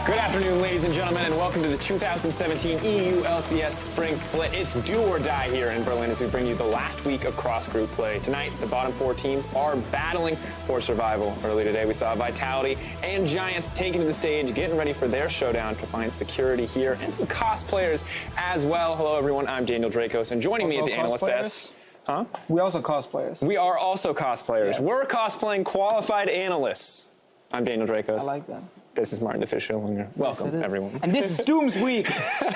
Good afternoon, ladies and gentlemen, and welcome to the 2017 EU LCS Spring Split. It's do or die here in Berlin as we bring you the last week of cross-group play. Tonight, the bottom four teams are battling for survival. Earlier today, we saw Vitality and Giants taking to the stage, getting ready for their showdown to find security here, and some cosplayers as well. Hello, everyone. I'm Daniel Dracos, and joining me at the analyst desk... Huh? We also cosplayers. We are also cosplayers. Yes. We're cosplaying qualified analysts. I'm Daniel Dracos. I like that. This is Martin Official. Welcome, yes, everyone. And this is Doom's week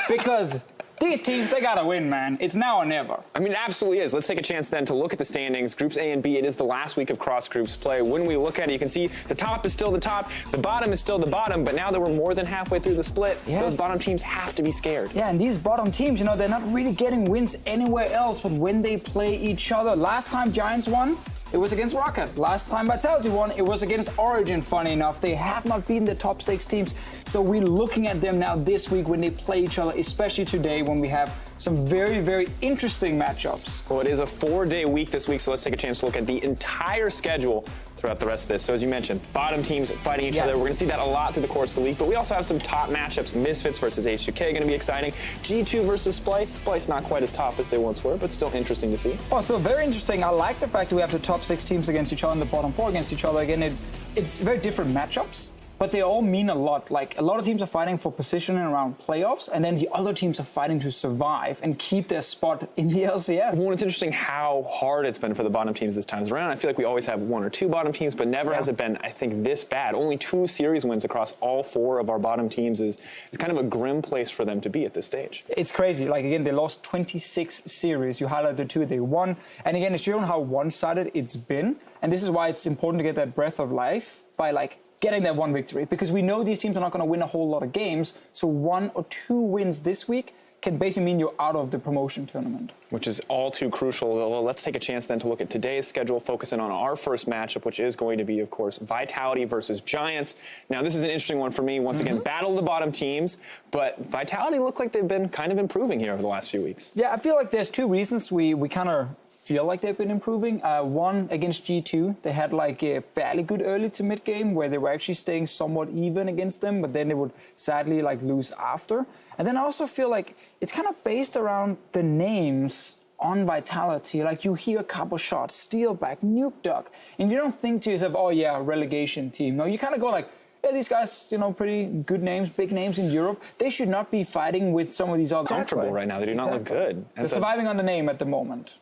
because these teams, they gotta win, man. It's now or never. I mean, it absolutely is. Let's take a chance then to look at the standings. Groups A and B, it is the last week of cross-groups play. When we look at it, you can see the top is still the top, the bottom is still the bottom, but now that we're more than halfway through the split, those bottom teams have to be scared. Yeah, and these bottom teams, they're not really getting wins anywhere else but when they play each other. Last time Giants won, it was against Rocket. Last time Vitality won, it was against Origin, funny enough. They have not beaten the top 6 teams, so we're looking at them now this week when they play each other, especially today when we have some very, very interesting matchups. Well, it is a 4-day week this week, so let's take a chance to look at the entire schedule throughout the rest of this. So as you mentioned, bottom teams fighting each other. We're going to see that a lot through the course of the week, but we also have some top matchups. Misfits versus H2K going to be exciting. G2 versus Splice. Splice not quite as top as they once were, but still interesting to see. Oh, so very interesting. I like the fact that we have the top 6 teams against each other and the bottom 4 against each other. Again, it's very different matchups, but they all mean a lot. Like, a lot of teams are fighting for positioning around playoffs, and then the other teams are fighting to survive and keep their spot in the LCS. Well, it's interesting how hard it's been for the bottom teams this time around. I feel like we always have 1 or 2 bottom teams, but never has it been, I think, this bad. Only 2 series wins across all 4 of our bottom teams is kind of a grim place for them to be at this stage. It's crazy. Like, again, they lost 26 series. You highlighted the 2 they won. And again, it's shown how one-sided it's been. And this is why it's important to get that breath of life by, getting that 1 victory, because we know these teams are not going to win a whole lot of games. So 1 or 2 wins this week can basically mean you're out of the promotion tournament. Which is all too crucial. Well, let's take a chance then to look at today's schedule, focusing on our first matchup, which is going to be, of course, Vitality versus Giants. Now, this is an interesting one for me. Once again, battle of the bottom teams, but Vitality look like they've been kind of improving here over the last few weeks. Yeah, I feel like there's 2 reasons we kind of feel like they've been improving. One, against G2, they had a fairly good early to mid game where they were actually staying somewhat even against them, but then they would sadly lose after. And then I also feel like it's kind of based around the names on Vitality. Like, you hear Cabo Shot, Steelback, Nuke Duck, and you don't think to yourself, oh yeah, relegation team. No, you kind of go yeah, these guys, pretty good names, big names in Europe. They should not be fighting with some of these other comfortable right now. They do not look good. They're surviving on the name at the moment.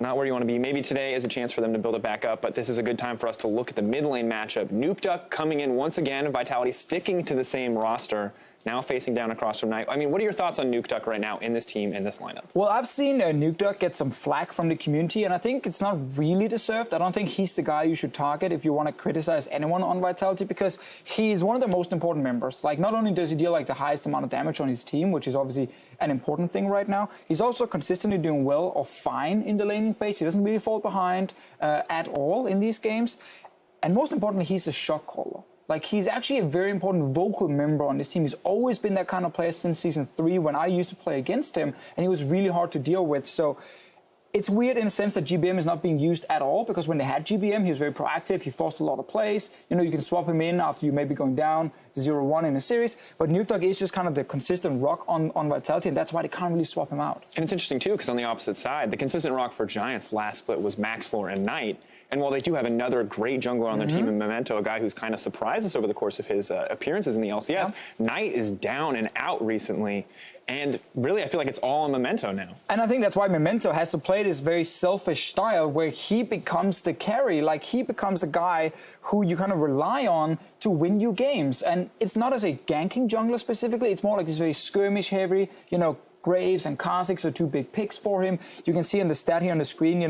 Not where you want to be. Maybe today is a chance for them to build it back up, but this is a good time for us to look at the mid lane matchup. Nuke Duck coming in once again, Vitality sticking to the same roster, now facing down across from Knight. I mean, what are your thoughts on Nuke Duck right now in this team, in this lineup? Well, I've seen Nuke Duck get some flack from the community, and I think it's not really deserved. I don't think he's the guy you should target if you want to criticize anyone on Vitality, because he's one of the most important members. Not only does he deal the highest amount of damage on his team, which is obviously an important thing right now, he's also consistently doing well or fine in the laning phase. He doesn't really fall behind at all in these games. And most importantly, he's a shot caller. He's actually a very important vocal member on this team. He's always been that kind of player since Season 3 when I used to play against him, and he was really hard to deal with. So it's weird in the sense that GBM is not being used at all, because when they had GBM, he was very proactive. He forced a lot of plays. You can swap him in after you may be going down 0-1 in a series. But Nuke Duck is just kind of the consistent rock on Vitality, and that's why they can't really swap him out. And it's interesting, too, because on the opposite side, the consistent rock for Giants last split was Maxlore and Knight. And while they do have another great jungler on their team in Memento, a guy who's kind of surprised us over the course of his appearances in the LCS, Knight is down and out recently. And really, I feel like it's all on Memento now. And I think that's why Memento has to play this very selfish style where he becomes the carry. He becomes the guy who you kind of rely on to win you games. And it's not as a ganking jungler specifically. It's more like this very skirmish heavy, Graves and Kha'Zix are 2 big picks for him. You can see in the stat here on the screen,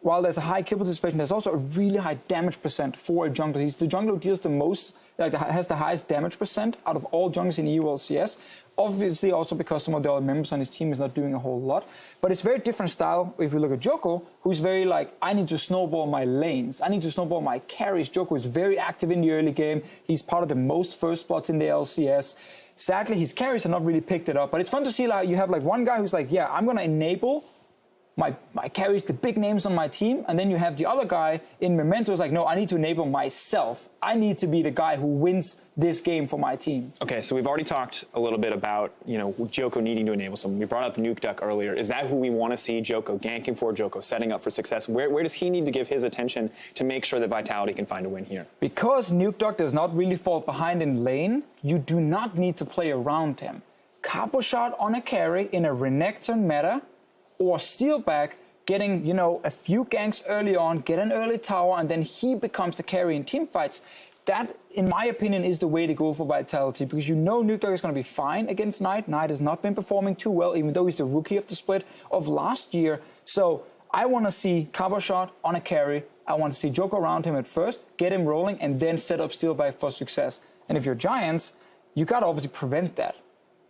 while there's a high kill participation, there's also a really high damage percent for a jungler. He's the jungler who deals the most, has the highest damage percent out of all junglers in EU LCS. Obviously, also because some of the other members on his team is not doing a whole lot. But it's very different style if you look at Joko, who's very I need to snowball my lanes. I need to snowball my carries. Joko is very active in the early game. He's part of the most first spots in the LCS. Sadly, his carries have not really picked it up. But it's fun to see you have one guy who's yeah, I'm going to enable my carries, the big names on my team, and then you have the other guy in Memento is like, no, I need to enable myself. I need to be the guy who wins this game for my team. Okay, so we've already talked a little bit about, Joko needing to enable someone. We brought up Nuke Duck earlier. Is that who we want to see Joko ganking for, Joko setting up for success? Where does he need to give his attention to make sure that Vitality can find a win here? Because Nuke Duck does not really fall behind in lane, you do not need to play around him. Capo shot on a carry in a Renekton meta, or steal back, getting, a few ganks early on, get an early tower, and then he becomes the carry in team fights. That, in my opinion, is the way to go for Vitality, because Nuke Duck is going to be fine against Knight. Knight has not been performing too well, even though he's the rookie of the split of last year. So I want to see Capo shot on a carry. I want to see Joko around him at first, get him rolling, and then set up steal back for success. And if you're Giants, you got to obviously prevent that.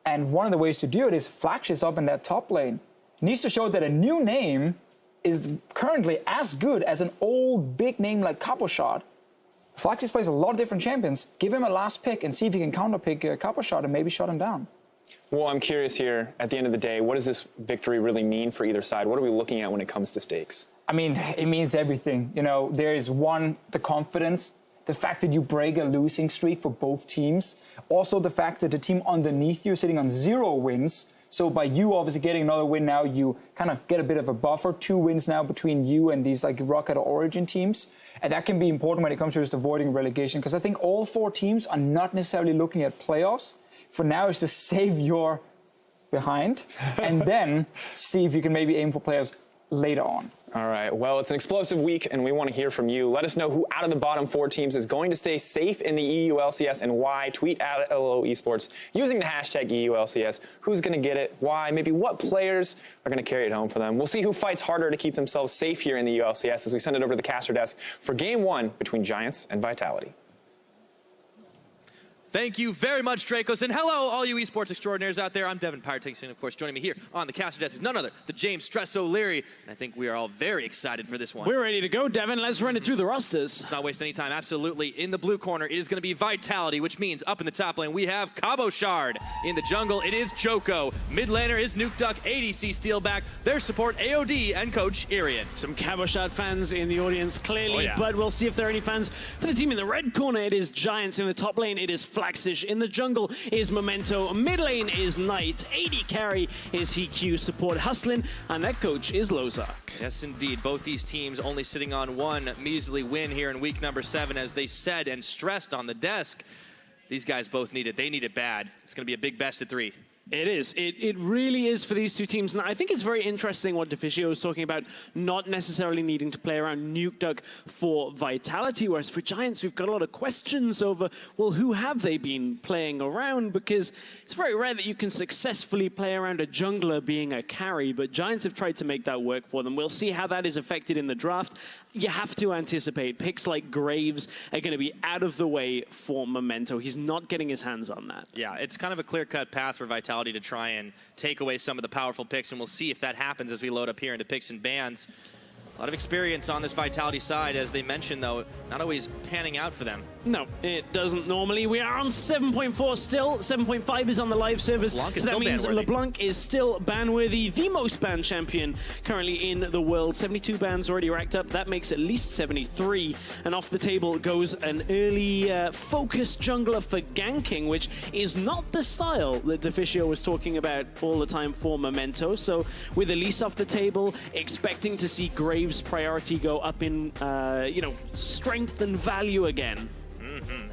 And one of the ways to do it is Flaxis up in that top lane. Needs to show that a new name is currently as good as an old big name like Capo shot. Flaxis plays a lot of different champions. Give him a last pick and see if you can counter pick Capo shot and maybe shut him down. Well, I'm curious here, at the end of the day, what does this victory really mean for either side? What are we looking at when it comes to stakes? I mean, it means everything. There is one, the confidence, the fact that you break a losing streak for both teams. Also the fact that the team underneath you is sitting on 0 wins. So by you obviously getting another win now, you kind of get a bit of a buffer. 2 wins now between you and these like Rocket or Origin teams. And that can be important when it comes to just avoiding relegation, because I think all 4 teams are not necessarily looking at playoffs. For now, it's to save your behind and then see if you can maybe aim for playoffs later on. All right. Well, it's an explosive week, and we want to hear from you. Let us know who out of the bottom 4 teams is going to stay safe in the EU LCS and why. Tweet at LO Esports using the hashtag EU LCS. Who's going to get it? Why? Maybe what players are going to carry it home for them? We'll see who fights harder to keep themselves safe here in the EU LCS as we send it over to the caster desk for Game 1 between Giants and Vitality. Thank you very much, Dracos, and hello, all you esports extraordinaires out there. I'm Devin Pyrotechnics, and of course, joining me here on the caster desk is none other than James Stress O'Leary, and I think we are all very excited for this one. We're ready to go, Devin. Let's run it through the rosters. Let's not waste any time. Absolutely. In the blue corner, it is going to be Vitality, which means up in the top lane, we have Cabo Shard. In the jungle, it is Joko. Mid laner is Nuke Duck, ADC Steelback. Their support, AOD, and Coach Irian. Some Cabo Shard fans in the audience, clearly, Oh, yeah. but we'll see if there are any fans for the team in the red corner. It is Giants. In the top lane, it is Flaxish. In the jungle is Memento. Mid lane is Knight. AD carry is HQ. Support Hustlin. And that coach is Lozark. Yes, indeed. Both these teams only sitting on one measly win here in week number 7, as they said and stressed on the desk. These guys both need it. They need it bad. It's going to be a big best of 3. It is. It really is for these two teams. And I think it's very interesting what Deficio was talking about, not necessarily needing to play around Nuke Duck for Vitality, whereas for Giants, we've got a lot of questions over, well, who have they been playing around? Because it's very rare that you can successfully play around a jungler being a carry, but Giants have tried to make that work for them. We'll see how that is affected in the draft. You have to anticipate picks like Graves are going to be out of the way for Memento. He's not getting his hands on that. Yeah, it's kind of a clear-cut path for Vitality to try and take away some of the powerful picks, and we'll see if that happens as we load up here into picks and bans. A lot of experience on this Vitality side, as they mentioned, though, not always panning out for them. No, it doesn't normally. We are on 7.4 still. 7.5 is on the live servers. LeBlanc is so that still means ban-worthy. LeBlanc is still ban-worthy. The most banned champion currently in the world. 72 bans already racked up. That makes at least 73. And off the table goes an early focused jungler for ganking, which is not the style that Deficio was talking about all the time for Memento. So with Elise off the table, expecting to see Graves' priority go up in, strength and value again.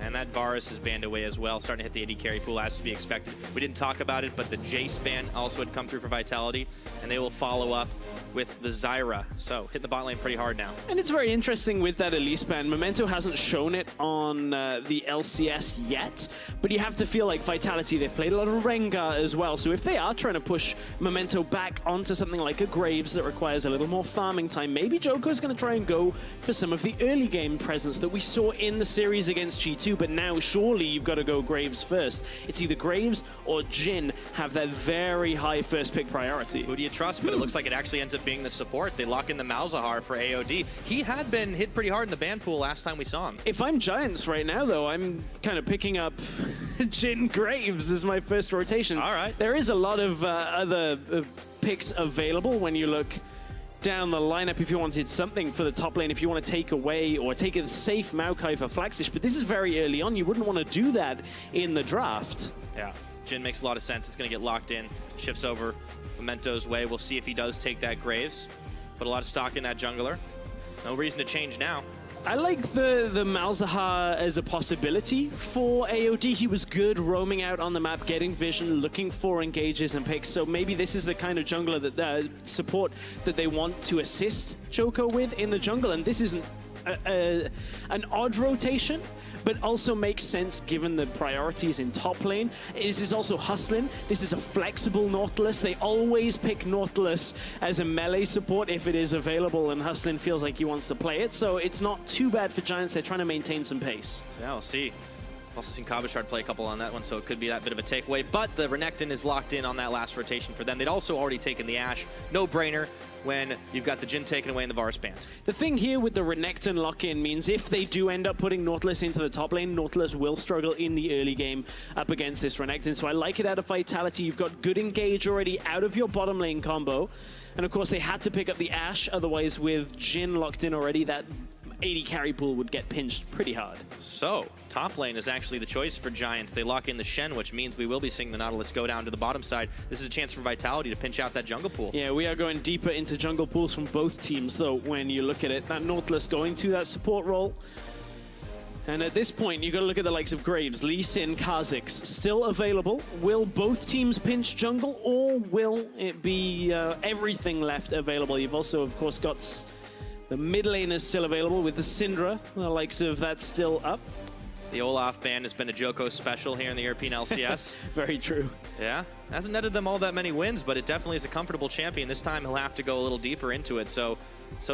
And that Varus is banned away as well, starting to hit the AD carry pool as to be expected. We didn't talk about it, but the Jace ban also had come through for Vitality, and they will follow up with the Zyra. So hitting the bot lane pretty hard now. And it's very interesting with that Elise ban. Memento hasn't shown it on the LCS yet, but you have to feel like Vitality, they've played a lot of Rengar as well. So if they are trying to push Memento back onto something like a Graves that requires a little more farming time, maybe Joko's going to try and go for some of the early game presence that we saw in the series against G2, but now surely you've got to go Graves first. It's either Graves or Jhin have that very high first pick priority. Who do you trust? But it looks like it actually ends up being the support. They lock in the Malzahar for AOD. He had been hit pretty hard in the ban pool last time we saw him. If I'm Giants right now, though, I'm kind of picking up Jhin Graves as my first rotation. All right. There is a lot of other picks available when you look down the lineup if you wanted something for the top lane, if you want to take away or take a safe Maokai for Flaxish, but this is very early on. You wouldn't want to do that in the draft. Yeah, Jhin makes a lot of sense. It's going to get locked in, shifts over Memento's way. We'll see if he does take that Graves. Put a lot of stock in that jungler. No reason to change now. I like the Malzahar as a possibility for AOD. He was good roaming out on the map, getting vision, looking for engages and picks. So maybe this is the kind of jungler that support that they want to assist Joko with in the jungle. And this isn't an odd rotation, but also makes sense given the priorities in top lane. This is also hustling. This is a flexible Nautilus. They always pick Nautilus as a melee support if it is available, and hustling feels like he wants to play it. So it's not too bad for Giants. They're trying to maintain some pace. Yeah, we'll see. Also seen Kabashard play a couple on that one, so it could be that bit of a takeaway. But the Renekton is locked in on that last rotation for them. They'd also already taken the Ashe. No-brainer when you've got the Jhin taken away in the Varus bans. The thing here with the Renekton lock-in means if they do end up putting Nautilus into the top lane, Nautilus will struggle in the early game up against this Renekton. So I like it out of Vitality. You've got good engage already out of your bottom lane combo. And of course, they had to pick up the Ashe. Otherwise, with Jhin locked in already, that 80 carry pool would get pinched pretty hard. So, top lane is actually the choice for Giants. They lock in the Shen, which means we will be seeing the Nautilus go down to the bottom side. This is a chance for Vitality to pinch out that jungle pool. Yeah, we are going deeper into jungle pools from both teams, though, when you look at it. That Nautilus going to that support role. And at this point, you've got to look at the likes of Graves, Lee Sin, Kha'Zix, still available. Will both teams pinch jungle, or will it be everything left available? You've also, of course, got the mid lane is still available with the Syndra, the likes of that still up. The Olaf ban has been a Joko special here in the European LCS. Very true. Yeah, hasn't netted them all that many wins, but it definitely is a comfortable champion. This time he'll have to go a little deeper into it. So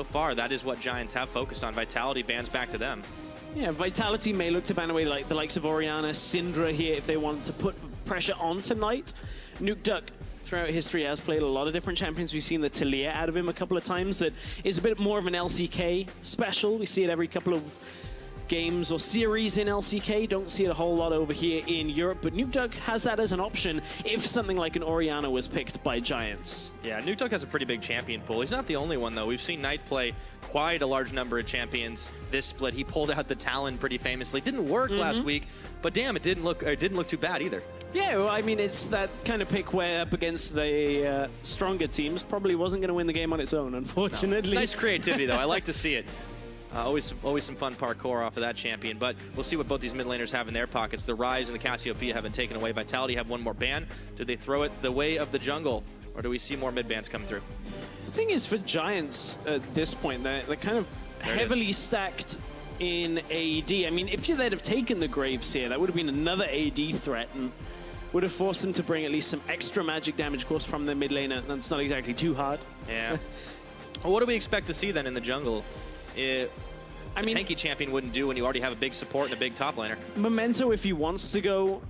far, that is what Giants have focused on. Vitality bans back to them. Yeah, Vitality may look to ban away like the likes of Orianna, Syndra here if they want to put pressure on tonight. Nukeduck throughout history has played a lot of different champions. We've seen the Talia out of him a couple of times. That is a bit more of an LCK special. We see it every couple of games or series in LCK. Don't see it a whole lot over here in Europe, but Nukeduck has that as an option if something like an Orianna was picked by Giants. Yeah, Nukeduck has a pretty big champion pool. He's not the only one, though. We've seen Knight play quite a large number of champions this split. He pulled out the Talon pretty famously. Didn't work last week, but damn, it didn't look too bad either. Yeah, well, I mean, it's that kind of pick where up against the stronger teams probably wasn't going to win the game on its own, unfortunately. No. Nice creativity, though. I like to see it. Always some fun parkour off of that champion, but we'll see what both these mid laners have in their pockets. The Ryze and the Cassiopeia have been taken away. Vitality have one more ban. Do they throw it the way of the jungle, or do we see more mid bans come through? The thing is, for Giants at this point, they're kind of heavily stacked in AD. I mean, if they'd have taken the Graves here, that would have been another AD threat and would have forced them to bring at least some extra magic damage, of course, from their mid laner. That's not exactly too hard. Yeah. Well, what do we expect to see then in the jungle? I mean, tanky champion wouldn't do when you already have a big support and a big top laner. Memento, if he wants to go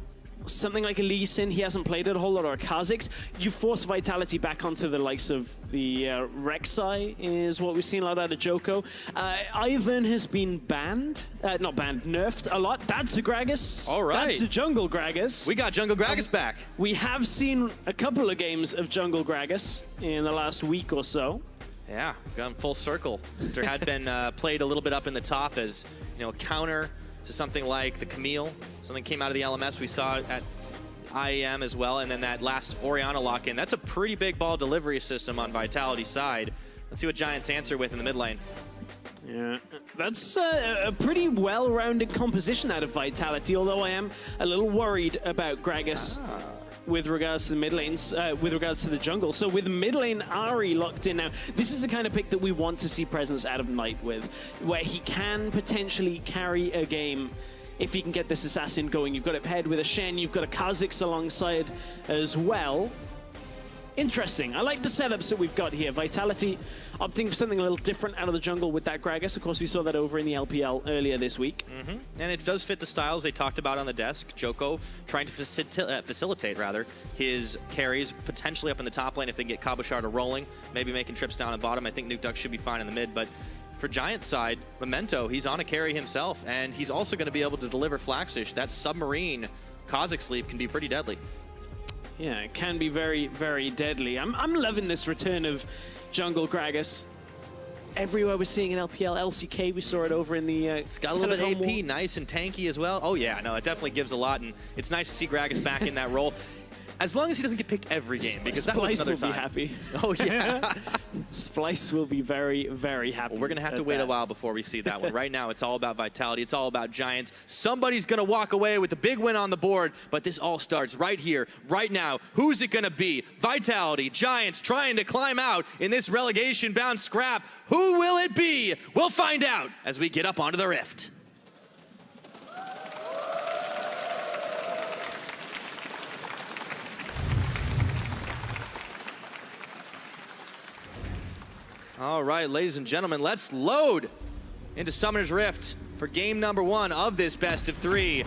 something like a Lee Sin, he hasn't played it a whole lot, or a Kha'Zix, you force Vitality back onto the likes of the Rek'Sai, is what we've seen a lot out of Joko. Ivern has been banned, not banned, nerfed a lot. That's a Gragas. All right. That's a Jungle Gragas. We got Jungle Gragas back. We have seen a couple of games of Jungle Gragas in the last week or so. Yeah, gone full circle. There had been played a little bit up in the top as, you know, a counter to something like the Camille. Something came out of the LMS we saw at IEM as well, and then that last Orianna lock-in. That's a pretty big ball delivery system on Vitality's side. Let's see what Giants answer with in the mid lane. Yeah, that's a pretty well-rounded composition out of Vitality, although I am a little worried about Gragas with regards to the mid lanes, with regards to the jungle. So with mid lane Ahri locked in now, this is the kind of pick that we want to see presence out of Knight with, where he can potentially carry a game if he can get this assassin going. You've got it paired with a Shen, you've got a Kha'Zix alongside as well. Interesting. I like the setups that we've got here. Vitality opting for something a little different out of the jungle with that Gragas. Of course, we saw that over in the LPL earlier this week. And it does fit the styles they talked about on the desk. Joko trying to facilitate his carries, potentially up in the top lane if they get Kabashard rolling, maybe making trips down and bottom. I think Nukeduck should be fine in the mid, but for Giants side, Memento, he's on a carry himself, and he's also going to be able to deliver Flaxish. That submarine Kha'Zix sleep can be pretty deadly. Yeah, it can be very, very deadly. I'm loving this return of Jungle Gragas. everywhere we're seeing in LPL. LCK, we saw it over in the It's got a little bit of AP, nice and tanky as well. Oh yeah, no, it definitely gives a lot, and it's nice to see Gragas back in that role. As long as he doesn't get picked every game, because that was another time. Splice will be happy. Oh yeah. Splice will be very, very happy. Well, we're going to have to wait a while before we see that one. Right now, it's all about Vitality. It's all about Giants. Somebody's going to walk away with the big win on the board, but this all starts right here, right now. Who's it going to be? Vitality, Giants trying to climb out in this relegation-bound scrap. Who will it be? We'll find out as we get up onto the Rift. All right, ladies and gentlemen, let's load into Summoner's Rift for game number 1 of this best of 3.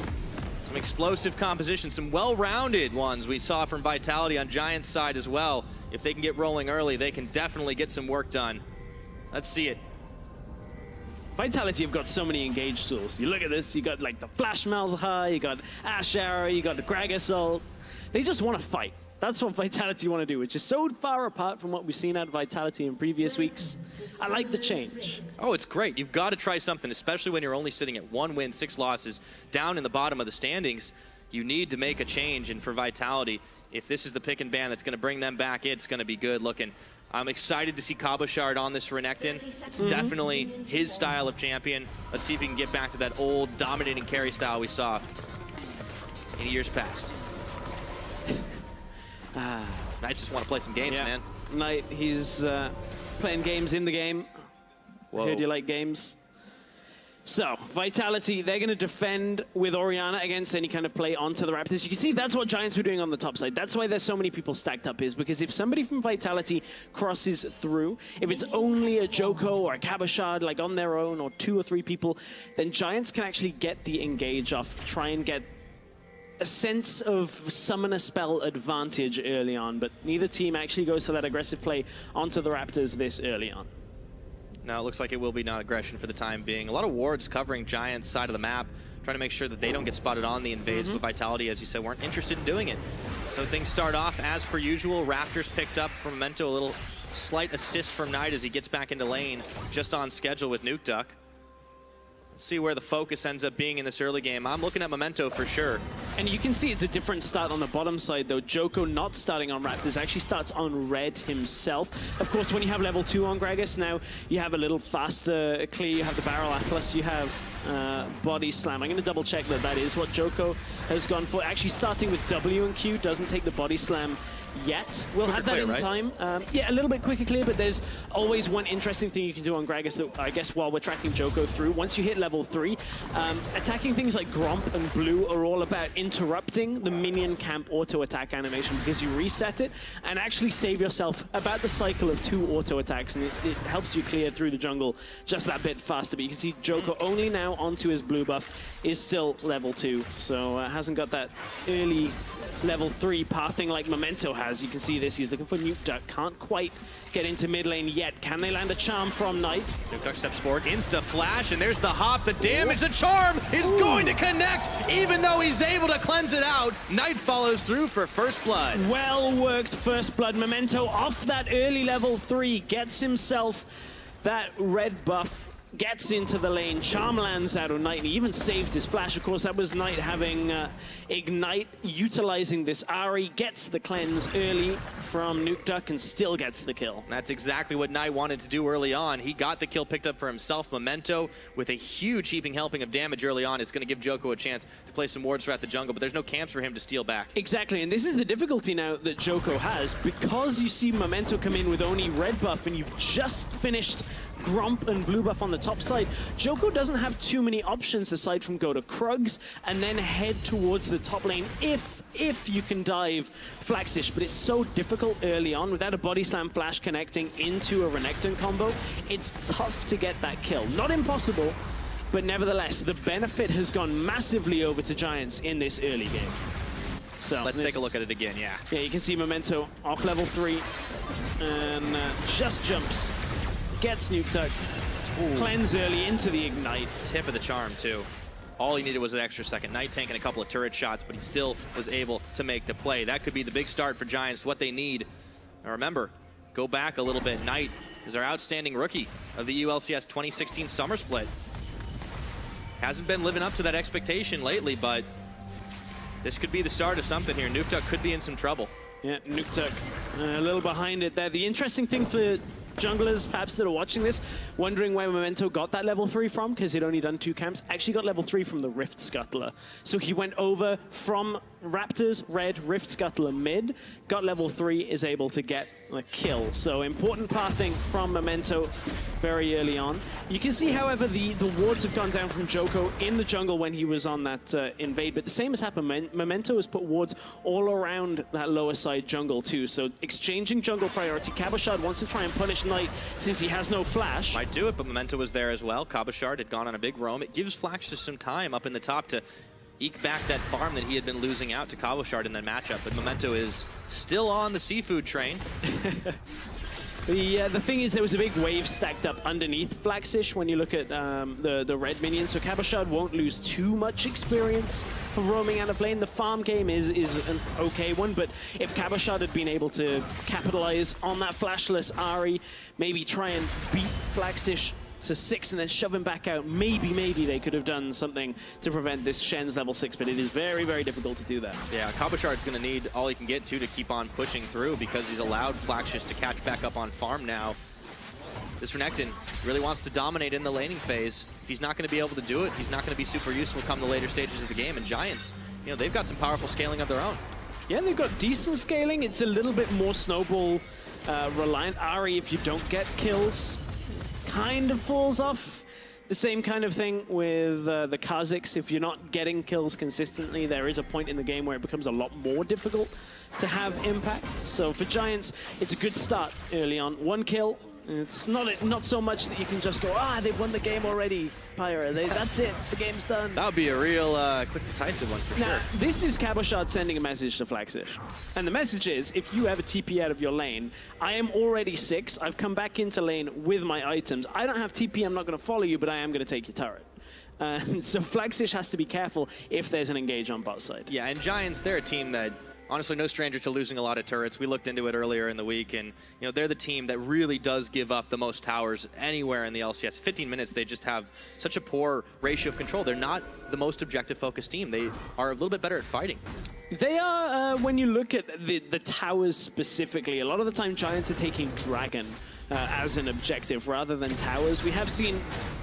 Some explosive composition, some well-rounded ones we saw from Vitality on Giants' side as well. If they can get rolling early, they can definitely get some work done. Let's see it. Vitality have got so many engaged tools. You look at this, you got like the Flash Malzahar, you got Ash Arrow, you got the Gragas ult. They just want to fight. That's what Vitality want to do, which is so far apart from what we've seen out of Vitality in previous weeks. I like the change. Oh, it's great. You've got to try something, especially when you're only sitting at 1 win, 6 losses, down in the bottom of the standings. You need to make a change, and for Vitality, if this is the pick and ban that's going to bring them back, it's going to be good looking. I'm excited to see Cabochard on this Renekton. It's definitely his style of champion. Let's see if he can get back to that old dominating carry style we saw in years past. Knights just want to play some games, man. Knight, he's playing games in the game. Whoa. Heard you like games. So, Vitality, they're going to defend with Orianna against any kind of play onto the Raptors. You can see that's what Giants were doing on the top side. That's why there's so many people stacked up, is because if somebody from Vitality crosses through, if it's only a Joko or a Cabochard, like on their own, or 2 or 3 people, then Giants can actually get the engage off, try and get a sense of summon a spell advantage early on, but neither team actually goes to that aggressive play onto the Raptors this early on. Now it looks like it will be non-aggression for the time being. A lot of wards covering Giants' side of the map, trying to make sure that they don't get spotted on the invades, but Vitality, as you said, weren't interested in doing it. So things start off as per usual. Raptors picked up from Memento, a little slight assist from Knight as he gets back into lane, just on schedule with Nuke Duck. Let's see where the focus ends up being in this early game. I'm looking at Memento for sure. And you can see it's a different start on the bottom side, though. Joko not starting on Raptors, actually starts on Red himself. Of course, when you have level 2 on Gragas, now you have a little faster clear. You have the Barrel Atlas, you have Body Slam. I'm going to double check that that is what Joko has gone for. Actually starting with W and Q, doesn't take the Body Slam yet. We'll have that in time. Yeah, a little bit quicker clear, but there's always one interesting thing you can do on Gragas, that I guess while we're tracking Joko through. Once you hit level 3, attacking things like Gromp and Blue are all about interrupting the minion camp auto attack animation, because you reset it and actually save yourself about the cycle of 2 auto attacks, and it helps you clear through the jungle just that bit faster. But you can see Joko only now onto his blue buff is still level 2, so hasn't got that early level 3 pathing like Memento has. You can see this, he's looking for Nuke Duck, can't quite get into mid lane yet. Can they land a charm from Knight? Nuke Duck steps forward, insta flash, and there's the hop, the damage, the charm is going to connect, even though he's able to cleanse it out. Knight follows through for first blood. Well worked first blood. Memento off that early level 3, gets himself that red buff, gets into the lane, charm lands out of Knight, and he even saved his flash. Of course, that was Knight having Ignite, utilizing this Ahri, gets the cleanse early from Nuke Duck and still gets the kill. That's exactly what Knight wanted to do early on. He got the kill picked up for himself. Memento with a huge heaping helping of damage early on. It's going to give Joko a chance to play some wards throughout the jungle, but there's no camps for him to steal back. Exactly, and this is the difficulty now that Joko has, because you see Memento come in with only red buff and you've just finished Gromp and blue buff on the top side. Joko doesn't have too many options aside from go to Krugs and then head towards the top lane if you can dive Flaxish, but it's so difficult early on without a body slam flash connecting into a Renekton combo. It's tough to get that kill. Not impossible, but nevertheless, the benefit has gone massively over to Giants in this early game. So let's take a look at it again, yeah. Yeah, you can see Memento off level 3 and just jumps. Gets Nuke Duck, cleanse early into the Ignite. Tip of the charm, too. All he needed was an extra second. Knight tanking a couple of turret shots, but he still was able to make the play. That could be the big start for Giants, what they need. Now remember, go back a little bit. Knight is our outstanding rookie of the ULCS 2016 Summer Split. Hasn't been living up to that expectation lately, but this could be the start of something here. NukeDuck could be in some trouble. Yeah, NukeDuck a little behind it there. The interesting thing for junglers perhaps that are watching this, wondering where Memento got that level 3 from, because he'd only done 2 camps, actually got level 3 from the Rift Scuttler. So he went over from Raptors, red, Rift Scuttler mid, got level 3, is able to get a kill. So important pathing from Memento very early on. You can see, however, the wards have gone down from Joko in the jungle when he was on that invade, but the same has happened. Memento has put wards all around that lower side jungle too. So exchanging jungle priority. Cabochard wants to try and punish Knight since he has no flash. Might do it, but Memento was there as well. Cabochard had gone on a big roam. It gives Flaxus some time up in the top to eke back that farm that he had been losing out to Cabochard in that matchup, but Memento is still on the seafood train. The thing is, there was a big wave stacked up underneath Flaxish when you look at the red minions, so Cabochard won't lose too much experience from roaming out of lane. The farm game is an okay one, but if Cabochard had been able to capitalize on that flashless Ahri, maybe try and beat Flaxish to 6 and then shove him back out, maybe they could have done something to prevent this Shen's level 6, but it is very, very difficult to do that. Yeah, Cabochard's going to need all he can get to keep on pushing through, because he's allowed Flaxus to catch back up on farm now. This Renekton really wants to dominate in the laning phase. If he's not going to be able to do it, he's not going to be super useful come the later stages of the game, and Giants, you know, they've got some powerful scaling of their own. Yeah, they've got decent scaling. It's a little bit more snowball reliant. Ahri, if you don't get kills, kind of falls off. The same kind of thing with the Kha'Zix. If you're not getting kills consistently, there is a point in the game where it becomes a lot more difficult to have impact. So for Giants, it's a good start early on. 1 kill. It's not so much that you can just go, they've won the game already, Pyra. That's it, the game's done. That would be a real quick, decisive one for sure. This is Cabochard sending a message to Flaxish. And the message is, if you ever TP out of your lane, I am already 6, I've come back into lane with my items. I don't have TP, I'm not going to follow you, but I am going to take your turret. So Flaxish has to be careful if there's an engage on bot side. Yeah, and Giants, they're a team that, honestly, no stranger to losing a lot of turrets. We looked into it earlier in the week, and you know, they're the team that really does give up the most towers anywhere in the LCS. 15 minutes, they just have such a poor ratio of control. They're not the most objective-focused team. They are a little bit better at fighting. They are, when you look at the towers specifically, a lot of the time Giants are taking Dragon as an objective rather than towers. We have seen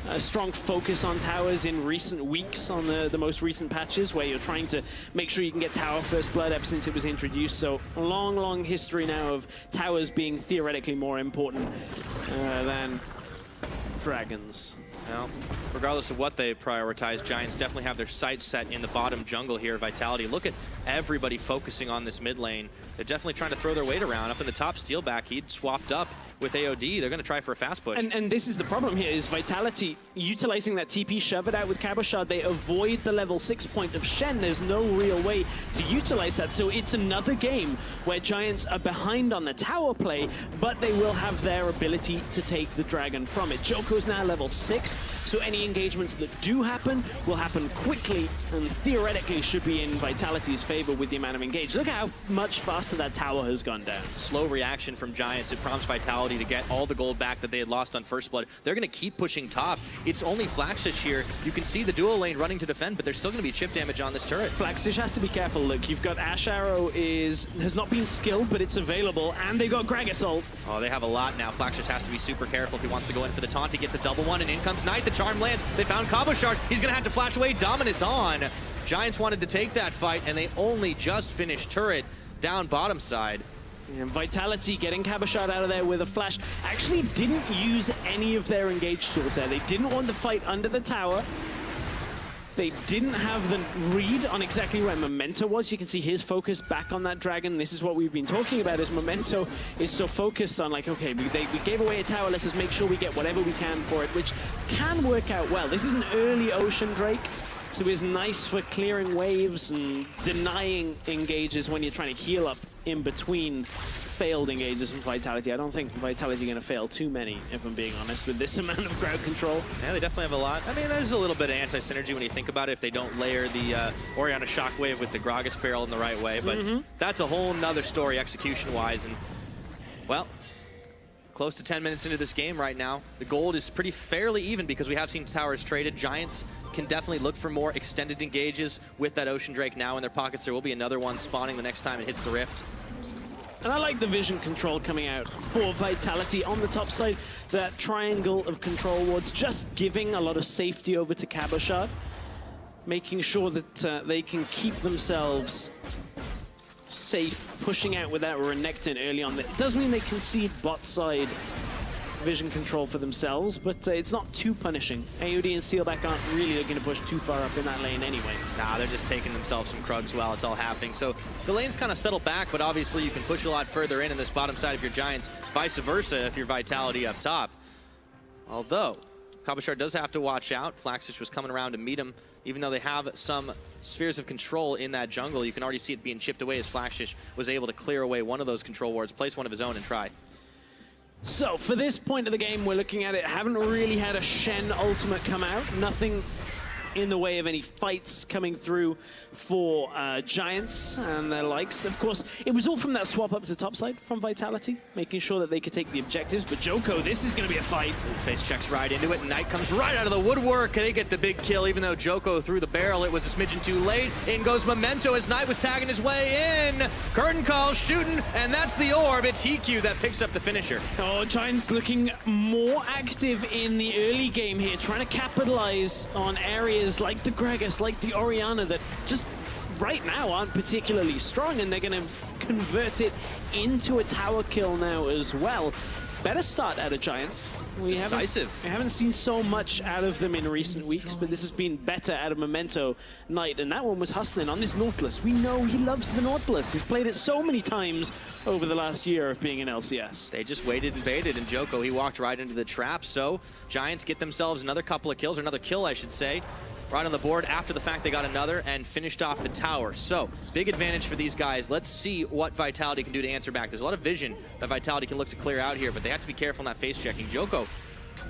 a strong focus on towers in recent weeks on the most recent patches, where you're trying to make sure you can get tower first blood ever since it was introduced. So a long history now of towers being theoretically more important than dragons. Well, regardless of what they prioritize, Giants definitely have their sights set in the bottom jungle here. Vitality, look at everybody focusing on this mid lane. They're definitely trying to throw their weight around. Up in the top, Steelback, he'd swapped up with AOD. They're going to try for a fast push. And this is the problem here, is Vitality utilizing that TP, shove it out with Cabochard. They avoid the level 6 point of Shen. There's no real way to utilize that. So it's another game where Giants are behind on the tower play, but they will have their ability to take the dragon from it. Joko's now level 6, so any engagements that do happen will happen quickly and theoretically should be in Vitality's favor with the amount of engage. Look at how much faster that tower has gone down. Slow reaction from Giants. It prompts Vitality to get all the gold back that they had lost on First Blood. They're going to keep pushing top. It's only Flaxish here. You can see the dual lane running to defend, but there's still going to be chip damage on this turret. Flaxish has to be careful. Look, you've got Ash Arrow has not been skilled, but it's available, and they got Greg Assault. Oh, they have a lot now. Flaxish has to be super careful if he wants to go in for the taunt. He gets a double one, and in comes Knight. The charm lands. They found Cabochard. He's going to have to flash away. Dominance on. Giants wanted to take that fight, and they only just finished turret down bottom side. And Vitality getting Cabochard out of there with a flash. Actually didn't use any of their engage tools there. They didn't want to fight under the tower. They didn't have the read on exactly where Memento was. You can see his focus back on that dragon. This is what we've been talking about, is Memento is so focused on, like, okay, we gave away a tower, let's just make sure we get whatever we can for it, which can work out well. This is an early Ocean Drake, so it's nice for clearing waves and denying engages when you're trying to heal up in between failed engages from Vitality. I don't think Vitality are going to fail too many, if I'm being honest, with this amount of crowd control. Yeah, they definitely have a lot. I mean, there's a little bit of anti-synergy when you think about it if they don't layer the Orianna Shockwave with the Gragas barrel in the right way, but that's a whole nother story execution-wise. And, well, Close to 10 minutes into this game right now. The gold is pretty fairly even because we have seen towers traded. Giants can definitely look for more extended engages with that Ocean Drake now in their pockets. There will be another one spawning the next time it hits the rift. And I like the vision control coming out for Vitality on the top side. That triangle of control wards just giving a lot of safety over to Cabochard, making sure that they can keep themselves safe, pushing out with that Renekton early on. It does mean they concede bot side vision control for themselves, but it's not too punishing. AOD and Steelback aren't really looking to push too far up in that lane anyway. Nah, they're just taking themselves some Krugs while it's all happening. So the lane's kind of settled back, but obviously you can push a lot further in this bottom side of your Giants, vice versa if you're Vitality up top. Although, Cabochard does have to watch out. Flaxich was coming around to meet him. Even though they have some spheres of control in that jungle, you can already see it being chipped away as Flaxich was able to clear away one of those control wards, place one of his own, and try. So for this point of the game, we're looking at it. Haven't really had a Shen ultimate come out. Nothing in the way of any fights coming through for Giants and their likes. Of course, it was all from that swap up to the top side from Vitality, making sure that they could take the objectives. But Joko, this is going to be a fight. Face checks right into it. Knight comes right out of the woodwork. They get the big kill, even though Joko threw the barrel. It was a smidgen too late. In goes Memento as Knight was tagging his way in. Curtain call, shooting, and that's the orb. It's Hiku that picks up the finisher. Oh, Giants looking more active in the early game here, trying to capitalize on areas like the Gragas, like the Orianna that just right now aren't particularly strong, and they're going to convert it into a tower kill now as well. Better start out of Giants. We haven't seen so much out of them in recent weeks, but this has been better out of Memento Knight, and that one was hustling on this Nautilus. We know he loves the Nautilus. He's played it so many times over the last year of being in LCS. They just waited and baited, and Joko, he walked right into the trap, so Giants get themselves another couple of kills, or another kill, I should say, right on the board after the fact they got another and finished off the tower. So, big advantage for these guys. Let's see what Vitality can do to answer back. There's a lot of vision that Vitality can look to clear out here, but they have to be careful in that face checking. Joko,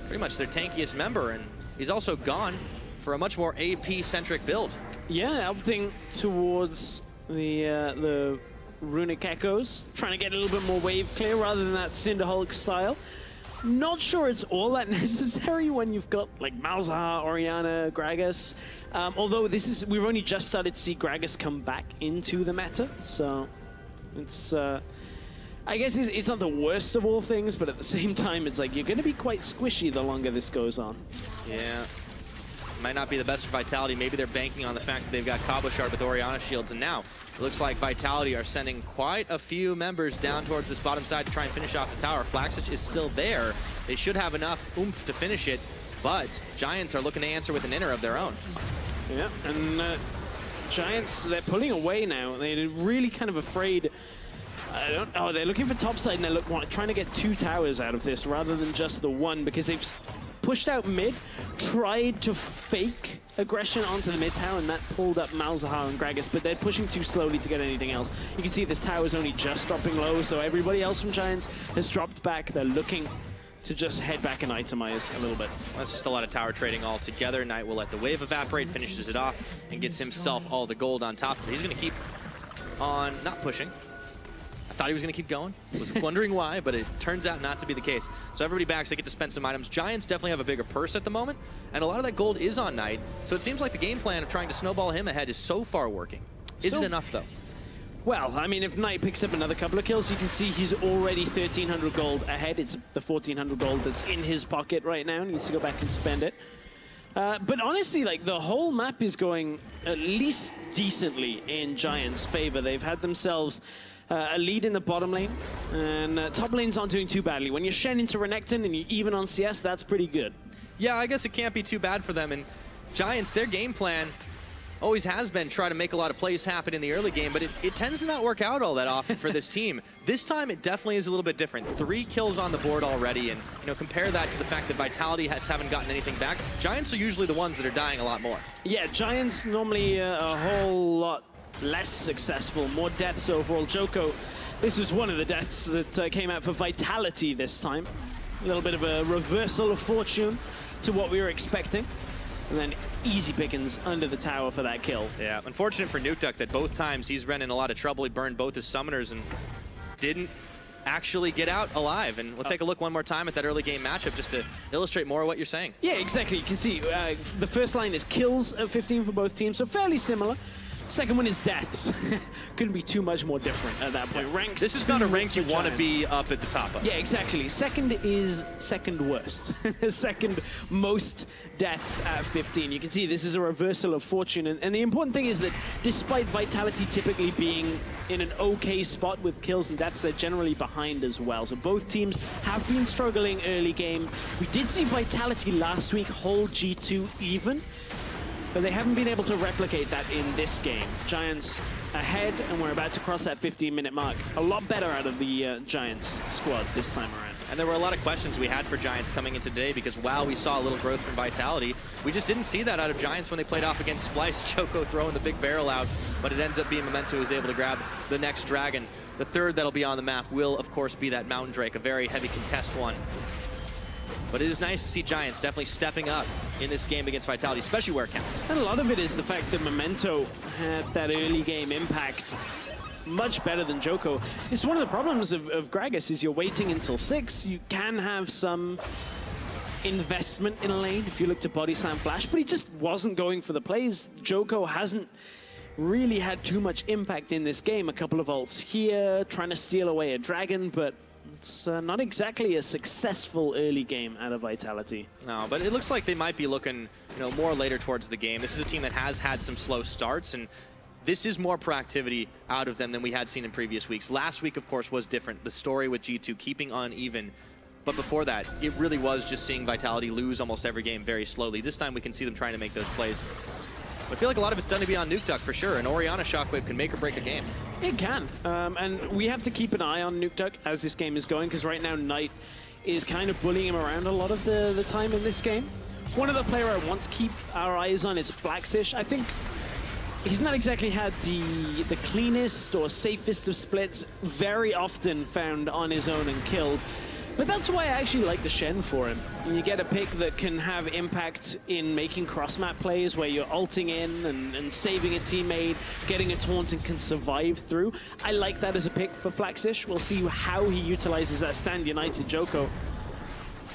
pretty much their tankiest member, and he's also gone for a much more AP-centric build. Yeah, opting towards the Runic Echoes, trying to get a little bit more wave clear rather than that Cinderhulk style. Not sure it's all that necessary when you've got like Malzahar, Orianna, Gragas. Although we've only just started to see Gragas come back into the meta, so it's I guess it's not the worst of all things, but at the same time, it's like you're going to be quite squishy the longer this goes on. Yeah. Might not be the best for Vitality. Maybe they're banking on the fact that they've got Cabochard with Orianna shields, and now it looks like Vitality are sending quite a few members down towards this bottom side to try and finish off the tower. Flaxich is still there. They should have enough oomph to finish it, but Giants are looking to answer with an inner of their own. Yeah, and Giants, they're pulling away now. They're really kind of afraid. They're looking for topside, and they're trying to get 2 towers out of this rather than just the one, because they've pushed out mid, tried to fake aggression onto the mid tower, and that pulled up Malzahar and Gragas, but they're pushing too slowly to get anything else. You can see this tower is only just dropping low, so everybody else from Giants has dropped back. They're looking to just head back and itemize a little bit. That's just a lot of tower trading altogether. Knight will let the wave evaporate, finishes it off, and gets himself all the gold on top of it. He's going to keep on not pushing. I thought he was going to keep going. I was wondering why, but it turns out not to be the case. So everybody backs, they get to spend some items. Giants definitely have a bigger purse at the moment, and a lot of that gold is on Knight. So it seems like the game plan of trying to snowball him ahead is so far working. Is it enough, though? Well, I mean, if Knight picks up another couple of kills, you can see he's already 1,300 gold ahead. It's the 1,400 gold that's in his pocket right now. He needs to go back and spend it. But honestly, like, the whole map is going at least decently in Giants' favor. They've had themselves a lead in the bottom lane, and top lane's not doing too badly. When you're Shen into Renekton and you're even on CS, that's pretty good. Yeah, I guess it can't be too bad for them. And Giants, their game plan always has been try to make a lot of plays happen in the early game, but it tends to not work out all that often for this team. This time, it definitely is a little bit different. 3 kills on the board already, and compare that to the fact that Vitality haven't gotten anything back. Giants are usually the ones that are dying a lot more. Yeah, Giants normally a whole lot less successful, more deaths overall. Joko, this was one of the deaths that came out for Vitality this time. A little bit of a reversal of fortune to what we were expecting. And then easy pickings under the tower for that kill. Yeah, unfortunate for Nukeduck that both times he's run in a lot of trouble. He burned both his summoners and didn't actually get out alive. And we'll take a look one more time at that early game matchup just to illustrate more of what you're saying. Yeah, exactly. You can see the first line is kills at 15 for both teams, so fairly similar. Second one is deaths. Couldn't be too much more different at that point. Ranks. This is not a rank you want to be up at the top of. Yeah, exactly. Second is second worst. Second most deaths at 15. You can see this is a reversal of fortune. And the important thing is that despite Vitality typically being in an okay spot with kills and deaths, they're generally behind as well. So both teams have been struggling early game. We did see Vitality last week hold G2 even, but they haven't been able to replicate that in this game. Giants ahead, and we're about to cross that 15-minute mark. A lot better out of the Giants squad this time around. And there were a lot of questions we had for Giants coming into today because while we saw a little growth from Vitality, we just didn't see that out of Giants when they played off against Splice. Choco throwing the big barrel out, but it ends up being Memento who's able to grab the next dragon. The third that'll be on the map will, of course, be that Mountain Drake, a very heavy contest one. But it is nice to see Giants definitely stepping up in this game against Vitality, especially where it counts. And a lot of it is the fact that Memento had that early game impact much better than Joko. It's one of the problems of Gragas is you're waiting until 6. You can have some investment in a lane if you look to body slam flash, but he just wasn't going for the plays. Joko hasn't really had too much impact in this game. A couple of ults here, trying to steal away a dragon, but it's not exactly a successful early game out of Vitality. No, but it looks like they might be looking, more later towards the game. This is a team that has had some slow starts, and this is more proactivity out of them than we had seen in previous weeks. Last week, of course, was different. The story with G2 keeping uneven. But before that, it really was just seeing Vitality lose almost every game very slowly. This time we can see them trying to make those plays. I feel like a lot of it's done to be on Nuke Duck for sure. An Orianna Shockwave can make or break a game. It can. And we have to keep an eye on Nuke Duck as this game is going, because right now Knight is kind of bullying him around a lot of the time in this game. One of the players I want to keep our eyes on is Flaxish. I think he's not exactly had the cleanest or safest of splits, very often found on his own and killed. But that's why I actually like the Shen for him. You get a pick that can have impact in making cross-map plays where you're ulting in and saving a teammate, getting a taunt and can survive through. I like that as a pick for Flaxish. We'll see how he utilizes that Stand United Joko.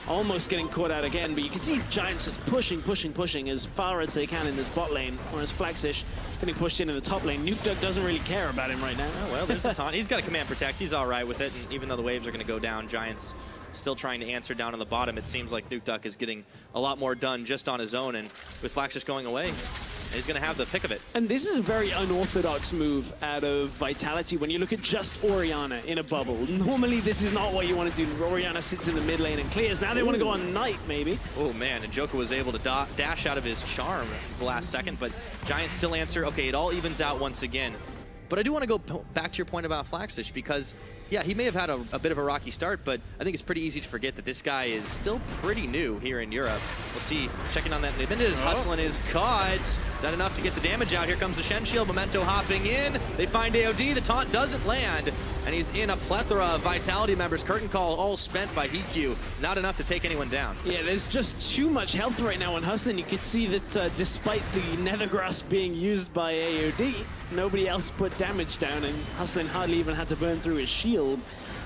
Almost getting caught out again, but you can see Giants just pushing as far as they can in this bot lane, whereas Flaxish getting pushed in the top lane. Nuke Duck doesn't really care about him right now. Oh, well, there's the taunt. He's got a command protect. He's all right with it, and even though the waves are going to go down, Giants still trying to answer down on the bottom. It seems like Nuke Duck is getting a lot more done just on his own, and with Flaxish going away, he's going to have the pick of it. And this is a very unorthodox move out of Vitality when you look at just Orianna in a bubble. Normally, this is not what you want to do. Orianna sits in the mid lane and clears. Now they want to go on Knight, maybe. Oh, man, and Joko was able to dash out of his charm the last second, but Giants still answer. Okay, it all evens out once again. But I do want to go back to your point about Flaxish because, yeah, he may have had a bit of a rocky start, but I think it's pretty easy to forget that this guy is still pretty new here in Europe. We'll see. Checking on that. His hustling is caught. Is that enough to get the damage out? Here comes the Shen Shield. Memento hopping in. They find AOD. The taunt doesn't land, and he's in a plethora of Vitality members. Curtain Call all spent by HQ. Not enough to take anyone down. Yeah, there's just too much health right now on Hussein. You can see that despite the Nether Grasp being used by AOD, nobody else put damage down, and Hussein hardly even had to burn through his shield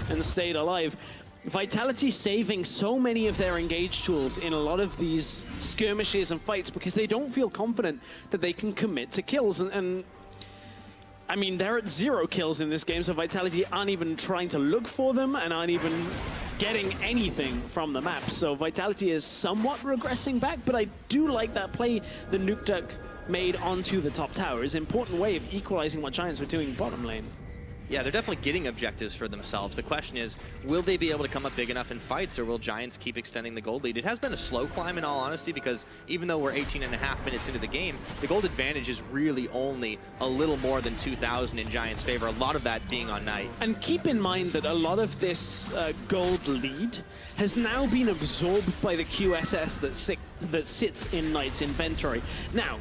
and stayed alive. Vitality saving so many of their engage tools in a lot of these skirmishes and fights because they don't feel confident that they can commit to kills. And I mean, they're at 0 kills in this game, so Vitality aren't even trying to look for them and aren't even getting anything from the map. So Vitality is somewhat regressing back, but I do like that play the Nuke Duck made onto the top tower. Is an important way of equalizing what Giants were doing bottom lane. Yeah, they're definitely getting objectives for themselves. The question is, will they be able to come up big enough in fights, or will Giants keep extending the gold lead? It has been a slow climb, in all honesty, because even though we're 18.5 minutes into the game, the gold advantage is really only a little more than 2,000 in Giants' favor, a lot of that being on Knight. And keep in mind that a lot of this gold lead has now been absorbed by the QSS that sits in Knight's inventory. Now,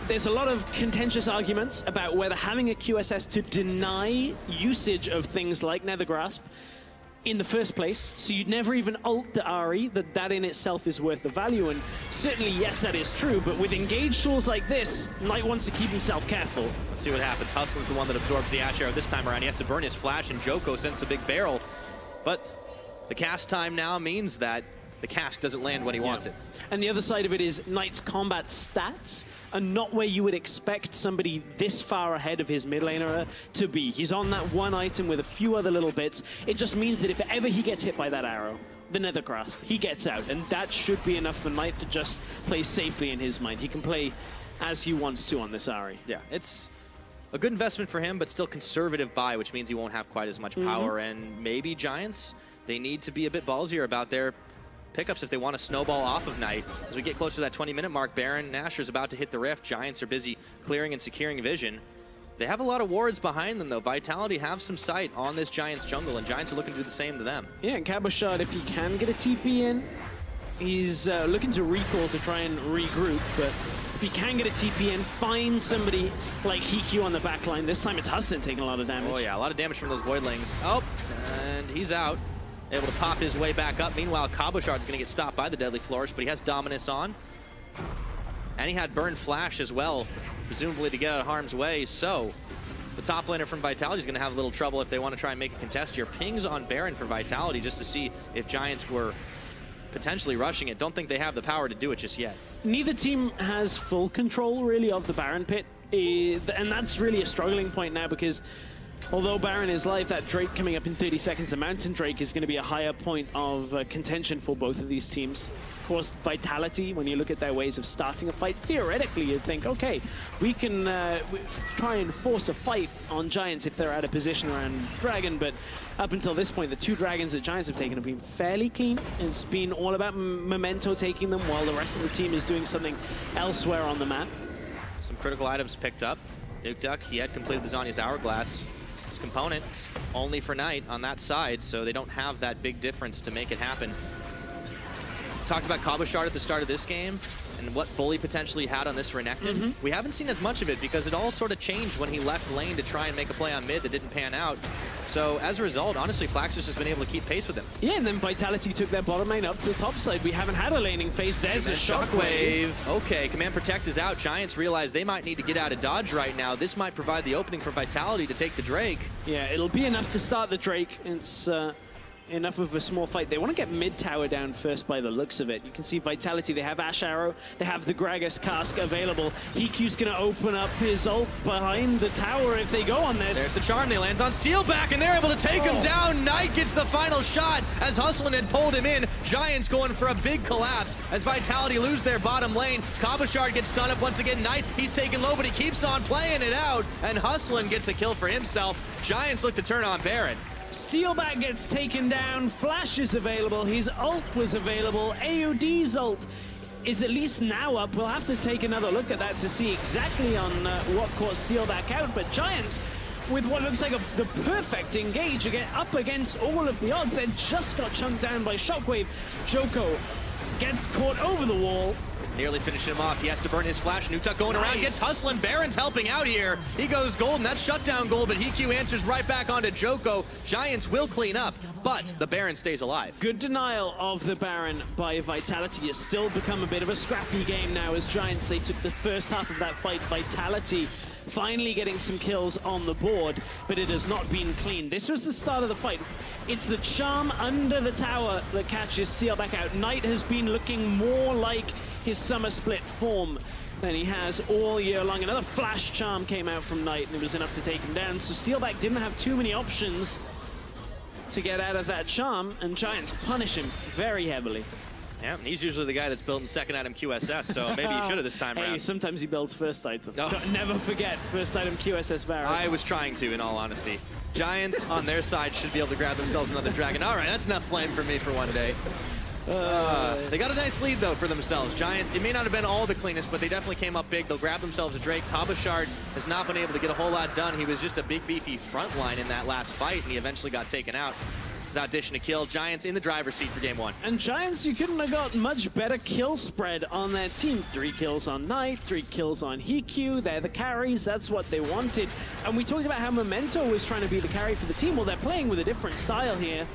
there's a lot of contentious arguments about whether having a QSS to deny usage of things like Nether Grasp in the first place, so you'd never even ult the Ahri, that in itself is worth the value, and certainly, yes, that is true, but with engaged tools like this, Knight wants to keep himself careful. Let's see what happens. Hustlin's the one that absorbs the Ash Arrow this time around. He has to burn his flash, and Joko sends the big barrel, but the cast time now means that the cask doesn't land when he wants it. And the other side of it is Knight's combat stats are not where you would expect somebody this far ahead of his mid laner to be. He's on that one item with a few other little bits. It just means that if ever he gets hit by that arrow, the Nether Grasp, he gets out. And that should be enough for Knight to just play safely in his mind. He can play as he wants to on this Ahri. Yeah, it's a good investment for him, but still conservative buy, which means he won't have quite as much power. And maybe Giants, they need to be a bit ballsier about their pickups if they want to snowball off of Knight. As we get closer to that 20-minute mark, Baron and Asher's about to hit the rift. Giants are busy clearing and securing vision. They have a lot of wards behind them, though. Vitality have some sight on this Giants jungle, and Giants are looking to do the same to them. Yeah, and Cabochard, if he can get a TP in, he's looking to recall to try and regroup, but if he can get a TP in, find somebody like Hikyu on the back line. This time it's Huston taking a lot of damage. Oh yeah, a lot of damage from those Voidlings. Oh, and he's out. Able to pop his way back up. Meanwhile, Cabochard's going to get stopped by the Deadly Flourish, but he has Dominus on. And he had Burn Flash as well, presumably to get out of harm's way. So the top laner from Vitality is going to have a little trouble if they want to try and make a contest here. Pings on Baron for Vitality just to see if Giants were potentially rushing it. Don't think they have the power to do it just yet. Neither team has full control, really, of the Baron pit. And that's really a struggling point now because although Baron is live, that Drake coming up in 30 seconds, the Mountain Drake is going to be a higher point of contention for both of these teams. Of course, Vitality, when you look at their ways of starting a fight, theoretically you'd think, okay, we can try and force a fight on Giants if they're out of position around Dragon, but up until this point, the two Dragons that Giants have taken have been fairly clean. It's been all about Memento taking them while the rest of the team is doing something elsewhere on the map. Some critical items picked up. Nuke Duck, he had completed the Zhonya's Hourglass. Components only for Knight on that side, so they don't have that big difference to make it happen. Talked about Cabochard at the start of this game and what Bully potentially had on this Renekton. We haven't seen as much of it because it all sort of changed when he left lane to try and make a play on mid that didn't pan out. So as a result, honestly, Flaxus has been able to keep pace with him. Yeah, and then Vitality took their bottom lane up to the top side. We haven't had a laning phase. There's a Shockwave. Okay, Command Protect is out. Giants realize they might need to get out of dodge right now. This might provide the opening for Vitality to take the Drake. Yeah, it'll be enough to start the Drake. It's enough of a small fight. They want to get mid tower down first by the looks of it. You can see Vitality, they have Ash Arrow, they have the Gragas Cask available. Hikyu's going to open up his ult behind the tower if they go on this. There's the charm, they lands on Steelback and they're able to take him down. Knight gets the final shot as Hustlin had pulled him in. Giants going for a big collapse as Vitality lose their bottom lane. Cabochard gets stunned up once again. Knight, he's taken low, but he keeps on playing it out and Hustlin gets a kill for himself. Giants look to turn on Baron. Steelback gets taken down, Flash is available, his ult was available, AOD's ult is at least now up. We'll have to take another look at that to see exactly on what caught Steelback out, but Giants, with what looks like the perfect engage, up against all of the odds, they just got chunked down by Shockwave. Joko gets caught over the wall. Nearly finishing him off. He has to burn his flash. Nuke going around, gets hustling. Baron's helping out here. He goes golden. That's shutdown gold, but Hikyu answers right back onto Joko. Giants will clean up, but the Baron stays alive. Good denial of the Baron by Vitality. It's still become a bit of a scrappy game now as Giants, they took the first half of that fight. Vitality finally getting some kills on the board, but it has not been clean. This was the start of the fight. It's the charm under the tower that catches Steelback out. Knight has been looking more like his summer split form than he has all year long. Another flash charm came out from Knight and it was enough to take him down. So Steelback didn't have too many options to get out of that charm, and Giants punish him very heavily. Yeah, and he's usually the guy that's building second item QSS, so maybe he should have this time around. Hey, sometimes he builds first item. Oh. Never forget, first item QSS Varus. I was trying to, in all honesty. Giants on their side should be able to grab themselves another dragon. All right, that's enough flame for me for one day. They got a nice lead, though, for themselves. Giants, it may not have been all the cleanest, but they definitely came up big. They'll grab themselves a Drake. Cabochard has not been able to get a whole lot done. He was just a big, beefy front line in that last fight, and he eventually got taken out. Without dishing a kill, Giants in the driver's seat for game one. And Giants, you couldn't have got much better kill spread on their team. 3 kills on Knight, 3 kills on Hikyu. They're the carries, that's what they wanted. And we talked about how Memento was trying to be the carry for the team. Well, they're playing with a different style here.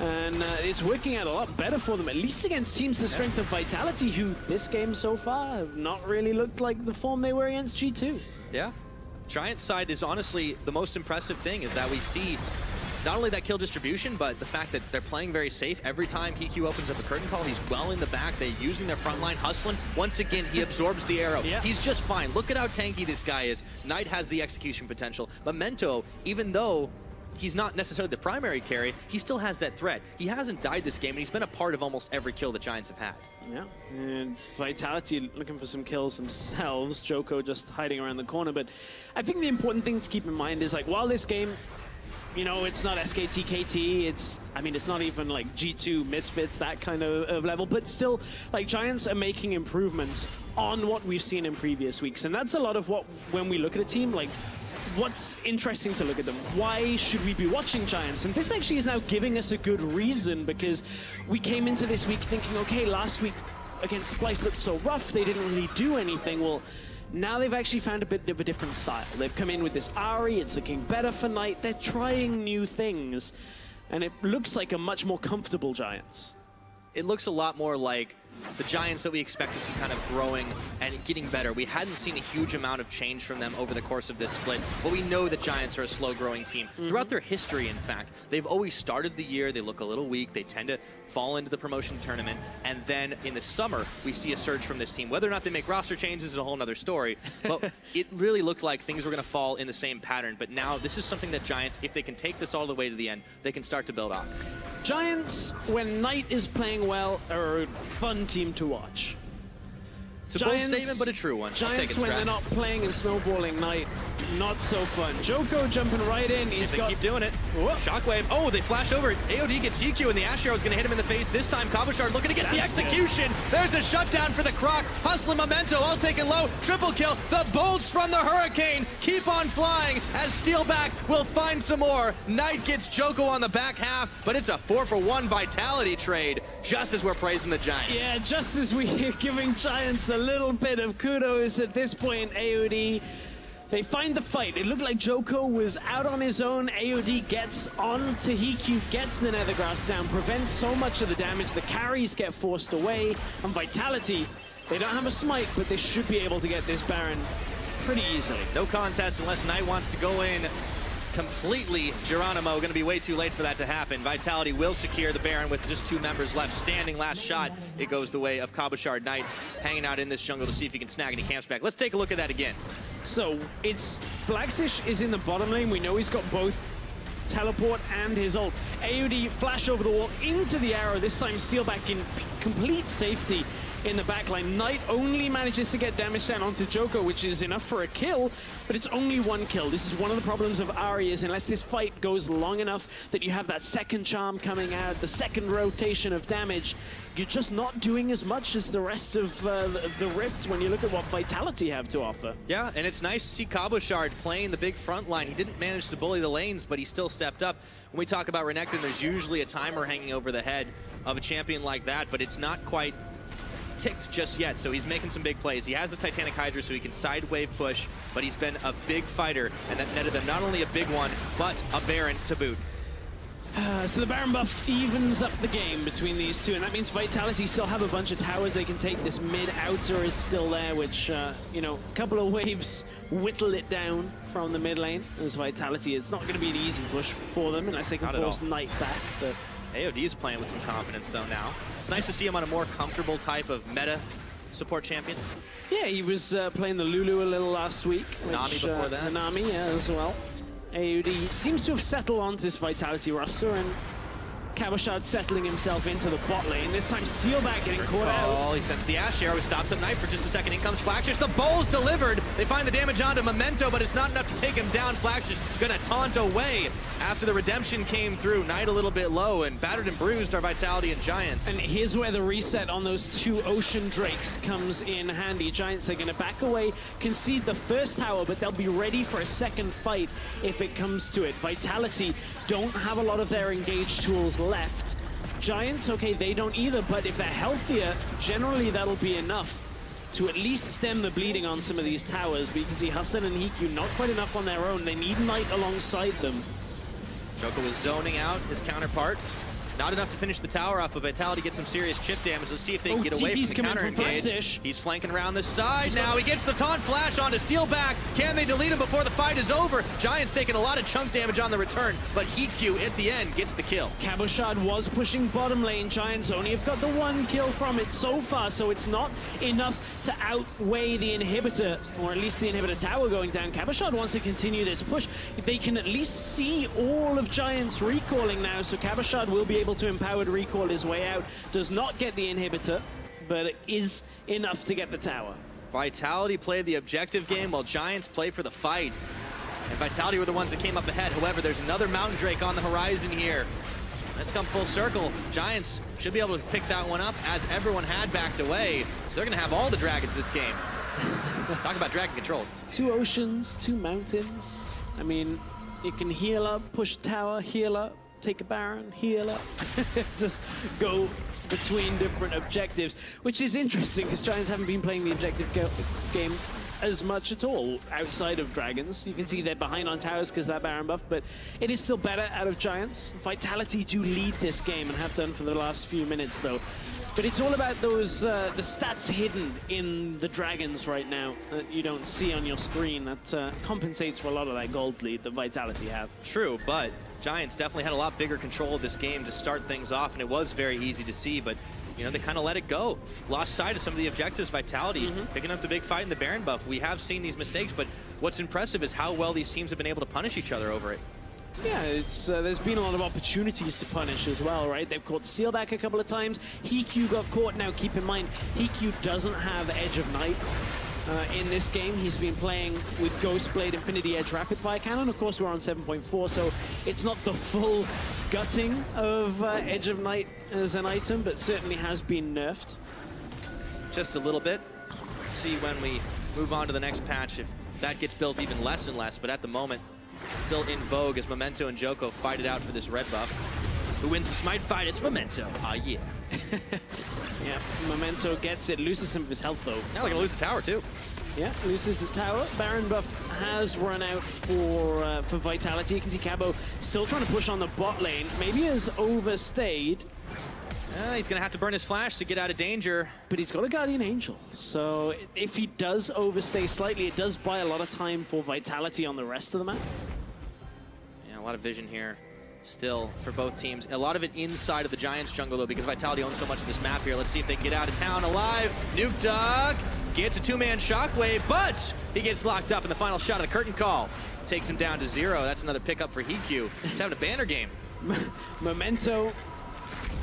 And it's working out a lot better for them, at least against teams the strength of Vitality, who this game so far have not really looked like the form they were against G2. Yeah. Giants side is honestly the most impressive thing is that we see not only that kill distribution, but the fact that they're playing very safe. Every time HiQ opens up a curtain call, he's well in the back. They're using their front line, hustling. Once again, he absorbs the arrow. Yeah. He's just fine. Look at how tanky this guy is. Knight has the execution potential. Memento, even though he's not necessarily the primary carry, he still has that threat. He hasn't died this game, and he's been a part of almost every kill the Giants have had. Yeah, and Vitality looking for some kills themselves. Joko just hiding around the corner. But I think the important thing to keep in mind is, like, while this game, you know, it's not SKT KT, it's not even like G2 Misfits, that kind of level, but still, like, Giants are making improvements on what we've seen in previous weeks. And that's a lot of what, when we look at a team, like, what's interesting to look at them? Why should we be watching Giants? And this actually is now giving us a good reason, because we came into this week thinking, okay, last week against Splice looked so rough, they didn't really do anything. Well, now they've actually found a bit of a different style. They've come in with this Ahri, it's looking better for Knight. They're trying new things, and it looks like a much more comfortable Giants. It looks a lot more like the Giants that we expect to see kind of growing and getting better. We hadn't seen a huge amount of change from them over the course of this split, but we know that Giants are a slow-growing team. Throughout their history, in fact, they've always started the year, they look a little weak, they tend to fall into the promotion tournament, and then in the summer, we see a surge from this team. Whether or not they make roster changes is a whole nother story, but it really looked like things were going to fall in the same pattern. But now, this is something that Giants, if they can take this all the way to the end, they can start to build off. Giants, when Knight is playing well, are a fun team to watch. It's a bold statement, but a true one. Giants, when they're not playing and snowballing Knight, not so fun. Joko jumping right in. He's got... keep doing it. Whoa. Shockwave. Oh, they flash over. AOD gets CQ, and the Ash Arrow is going to hit him in the face. This time, Cabochard looking to get the execution. Good. There's a shutdown for the Croc. Hustling Memento, all taken low. Triple kill. The bolts from the Hurricane keep on flying as Steelback will find some more. Knight gets Joko on the back half, but it's a 4-for-1 Vitality trade, just as we're praising the Giants. Yeah, just as we're giving Giants a little bit of kudos at this point. AOD, they find the fight. It looked like Joko was out on his own. AOD gets on to HiQ, gets the Nether Grasp down, prevents so much of the damage. The carries get forced away. And Vitality, they don't have a smite, but they should be able to get this Baron pretty easily. No contest unless Knight wants to go in completely. Geronimo going to be way too late for that to happen. Vitality will secure the Baron with just 2 members left standing. Last shot, it goes the way of Cabochard. Knight hanging out in this jungle to see if he can snag any camps back. Let's take a look at that again. So it's Flaxish is in the bottom lane. We know he's got both teleport and his ult. AOD flash over the wall into the arrow. This time Steelback in complete safety in the backline. Knight only manages to get damage down onto Joko, which is enough for a kill, but it's only 1 kill. This is one of the problems of Ahri, is unless this fight goes long enough that you have that second charm coming out, the second rotation of damage, you're just not doing as much as the rest of the Rift when you look at what Vitality have to offer. Yeah, and it's nice to see Cabochard playing the big front line. He didn't manage to bully the lanes, but he still stepped up. When we talk about Renekton, there's usually a timer hanging over the head of a champion like that, but it's not quite ticked just yet, so he's making some big plays. He has the Titanic Hydra, so he can side wave push, but he's been a big fighter, and that netted them not only a big one, but a Baron to boot. So the Baron buff evens up the game between these two, and that means Vitality still have a bunch of towers they can take. This mid-outer is still there, which, you know, a couple of waves whittle it down from the mid lane. As Vitality, it's not going to be an easy push for them unless they can force Knight back. But AOD's playing with some confidence, though, now. It's nice to see him on a more comfortable type of meta support champion. Yeah, he was playing the Lulu a little last week. Nami before that. Nami, yeah, as well. AOD seems to have settled onto this Vitality roster, and Cabochard settling himself into the bot lane. This time Steelback getting caught out. Oh, he sends the Ash Arrow, stops up Knight for just a second. In comes Flaxish. The bowl's delivered. They find the damage onto Memento, but it's not enough to take him down. Flaxish gonna taunt away after the redemption came through. Knight a little bit low, and battered and bruised are Vitality and Giants. And here's where the reset on those 2 Ocean Drakes comes in handy. Giants are gonna back away, concede the first tower, but they'll be ready for a second fight if it comes to it. Vitality don't have a lot of their engaged tools left. Giants, okay, they don't either, but if they're healthier, generally that'll be enough to at least stem the bleeding on some of these towers. But you can see Hassan and HiQ not quite enough on their own. They need Knight alongside them. Joko is zoning out his counterpart. Not enough to finish the tower off, but Vitality gets some serious chip damage. Let's see if they can get away from the counter engage. He's flanking around the side now. He gets the taunt flash onto Steel back. Can they delete him before the fight is over? Giants taking a lot of chunk damage on the return, but HeatQ at the end gets the kill. Cabochard was pushing bottom lane. Giants only have got the 1 kill from it so far, so it's not enough to outweigh the inhibitor, or at least the inhibitor tower going down. Cabochard wants to continue this push. If they can at least see all of Giants recalling now, so Cabochard will be able to empowered recall his way out. Does not get the inhibitor, but it is enough to get the tower. Vitality played the objective game while Giants play for the fight. And Vitality were the ones that came up ahead. However, there's another Mountain Drake on the horizon here. Let's come full circle. Giants should be able to pick that one up as everyone had backed away. So they're going to have all the dragons this game. Talk about dragon control. 2 oceans, 2 mountains. I mean, you can heal up, push tower, heal up, take a Baron, heal up. Just go between different objectives, which is interesting because Giants haven't been playing the objective game as much at all outside of Dragons. You can see they're behind on towers because of that Baron buff, but it is still better out of Giants. Vitality do lead this game and have done for the last few minutes though. But it's all about those the stats hidden in the Dragons right now that you don't see on your screen. That compensates for a lot of that gold lead that Vitality have. True, but Giants definitely had a lot bigger control of this game to start things off, and it was very easy to see, but you know, they kind of let it go. Lost sight of some of the objectives. Vitality picking up the big fight in the Baron buff. We have seen these mistakes, but what's impressive is how well these teams have been able to punish each other over it. Yeah, it's there's been a lot of opportunities to punish as well, right? They've caught Steelback a couple of times. HeatQ got caught. Now, keep in mind, HeatQ doesn't have Edge of Night in this game. He's been playing with Ghostblade Infinity Edge Rapid Fire Cannon. Of course, we're on 7.4, so it's not the full gutting of Edge of Night as an item, but certainly has been nerfed. Just a little bit. See when we move on to the next patch if that gets built even less and less, but at the moment, still in vogue as Memento and Joko fight it out for this red buff. Who wins the smite fight? It's Memento. Ah, yeah. Yeah, Memento gets it. Loses some of his health, though. Now they're going to lose the tower, too. Yeah, loses the tower. Baron buff has run out for Vitality. You can see Cabo still trying to push on the bot lane. Maybe has overstayed. He's going to have to burn his flash to get out of danger. But he's got a Guardian Angel. So if he does overstay slightly, it does buy a lot of time for Vitality on the rest of the map. Yeah, a lot of vision here still for both teams. A lot of it inside of the Giants jungle, though, because Vitality owns so much of this map here. Let's see if they can get out of town alive. Nukeduck gets a 2-man shockwave, but he gets locked up in the final shot of the curtain call. Takes him down to 0. That's another pickup for HeatQ. He's having a banner game. Memento,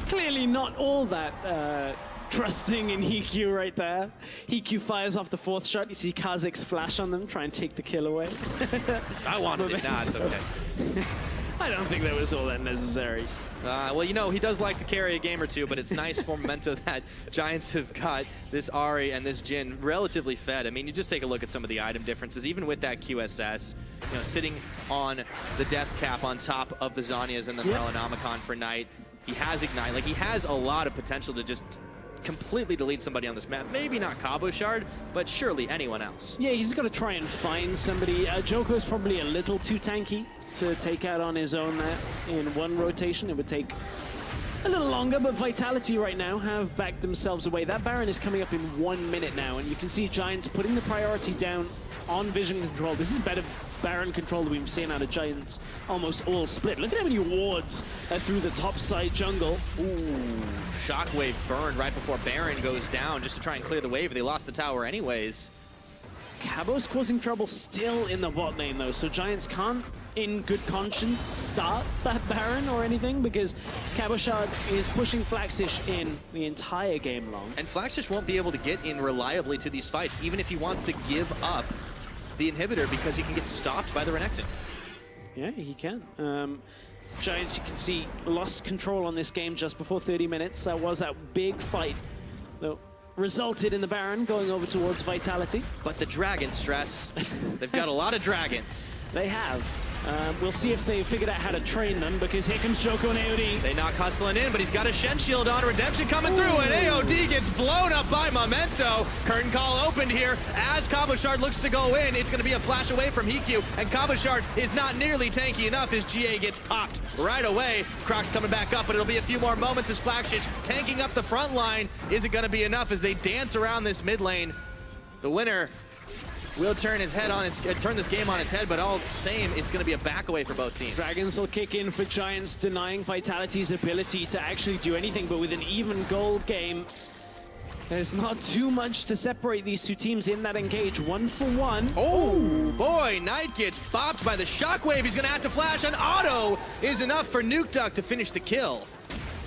clearly not all that trusting in HeatQ right there. HeatQ fires off the 4th shot. You see Kha'Zix's flash on them, try and take the kill away. I wanted it. Nah, it's okay. I don't think that was all that necessary. Well, you know, he does like to carry a game or two, but it's nice for Memento that Giants have got this Ahri and this Jhin relatively fed. I mean, you just take a look at some of the item differences, even with that QSS, you know, sitting on the death cap on top of the Zhonya's and the Melanomicon for Knight. He has Ignite. Like, he has a lot of potential to just completely delete somebody on this map. Maybe not Cabochard, but surely anyone else. Yeah, he's got to try and find somebody. Joko's probably a little too tanky to take out on his own there in one rotation. It would take a little longer, but Vitality right now have backed themselves away. That Baron is coming up in 1 minute now, and you can see Giants putting the priority down on vision control. This is better Baron control that we've seen out of Giants, almost all split. Look at how many wards through the top side jungle. Ooh, Shockwave burned right before Baron goes down just to try and clear the wave. They lost the tower anyways. Cabo's causing trouble still in the bot lane though, so Giants can't, in good conscience, start that Baron or anything because Cabochard is pushing Flaxish in the entire game long. And Flaxish won't be able to get in reliably to these fights, even if he wants to give up the inhibitor because he can get stopped by the Renekton. Yeah, he can. Giants, you can see, lost control on this game just before 30 minutes. That was that big fight that resulted in the Baron going over towards Vitality. But the dragon stress, they've got a lot of dragons. They have. We'll see if they figured out how to train them, because here comes Joko and AOD. They knock Hustling in, but he's got a Shen Shield on. Redemption coming through, and AOD gets blown up by Memento. Curtain call opened here. As Cabochard looks to go in, it's going to be a flash away from Hikyu, and Cabochard is not nearly tanky enough as GA gets popped right away. Croc's coming back up, but it'll be a few more moments as Flagshish tanking up the front line. Is it going to be enough as they dance around this mid lane? The winner will turn his head on turn this game on its head, but all the same, it's going to be a back away for both teams. Dragons will kick in for Giants, denying Vitality's ability to actually do anything, but with an even gold game, there's not too much to separate these two teams in that engage. 1 for 1. Oh boy, Knight gets bopped by the shockwave. He's going to have to flash. An auto is enough for Nukeduck to finish the kill.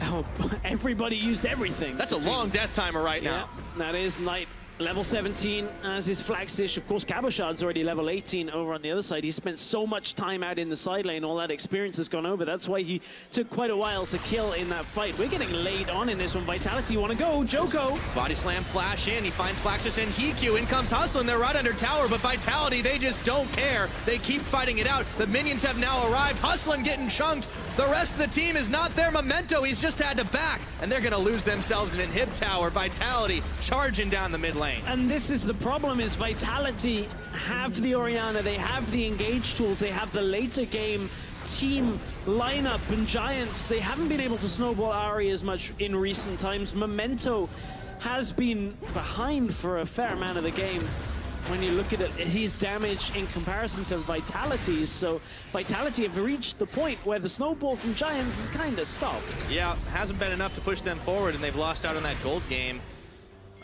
Oh, everybody used everything. That's a long death timer right now. Yeah, that is Knight. Level 17, as is Flaxish. Of course, Cabochard's already level 18 over on the other side. He spent so much time out in the side lane, all that experience has gone over. That's why he took quite a while to kill in that fight. We're getting laid on in this one. Vitality want to go. Joko. Body slam flash in. He finds Flaxish and Hikyu. In comes Hustling. They're right under tower, but Vitality, they just don't care. They keep fighting it out. The minions have now arrived. Hustling getting chunked. The rest of the team is not there. Memento, he's just had to back, and they're going to lose themselves in an inhib tower. Vitality charging down the mid lane. And this is the problem, is Vitality have the Orianna, they have the engage tools, they have the later game team lineup, and Giants, they haven't been able to snowball Ari as much in recent times. Memento has been behind for a fair amount of the game. When you look at it, his damage in comparison to Vitality's. So Vitality have reached the point where the snowball from Giants is kind of stopped. Yeah, hasn't been enough to push them forward, and they've lost out on that gold game.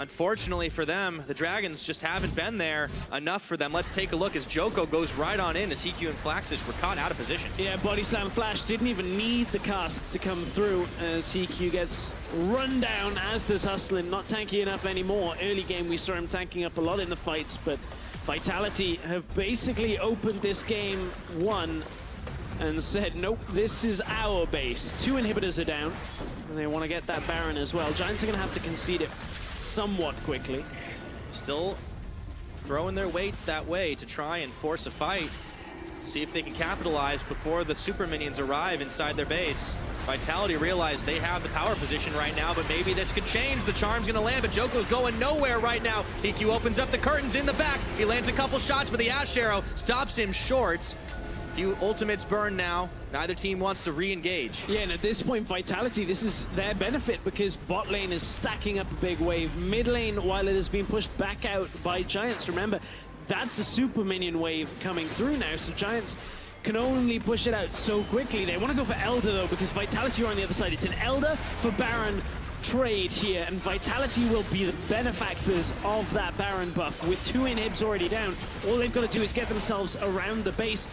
Unfortunately for them, the Dragons just haven't been there enough for them. Let's take a look as Joko goes right on in as Hikyu and Flaxish were caught out of position. Yeah, body slam flash didn't even need the cask to come through as Hikyu gets run down, as does Hustlin. Not tanky enough anymore. Early game we saw him tanking up a lot in the fights, but Vitality have basically opened this game 1 and said, nope, this is our base. 2 inhibitors are down, and they want to get that Baron as well. Giants are going to have to concede it somewhat quickly. Still throwing their weight that way to try and force a fight. See if they can capitalize before the super minions arrive inside their base. Vitality realize they have the power position right now, but maybe this could change. The charm's gonna land, but Joko's going nowhere right now. Hikyu opens up the curtains in the back. He lands a couple shots, but the Ash Arrow stops him short. Few ultimates burn now. Neither team wants to re-engage. Yeah, and at this point, Vitality, this is their benefit because bot lane is stacking up a big wave. Mid lane, while it has been pushed back out by Giants, remember, that's a super minion wave coming through now, so Giants can only push it out so quickly. They want to go for Elder, though, because Vitality are on the other side. It's an Elder for Baron trade here, and Vitality will be the benefactors of that Baron buff. With 2 inhibs already down, all they've got to do is get themselves around the base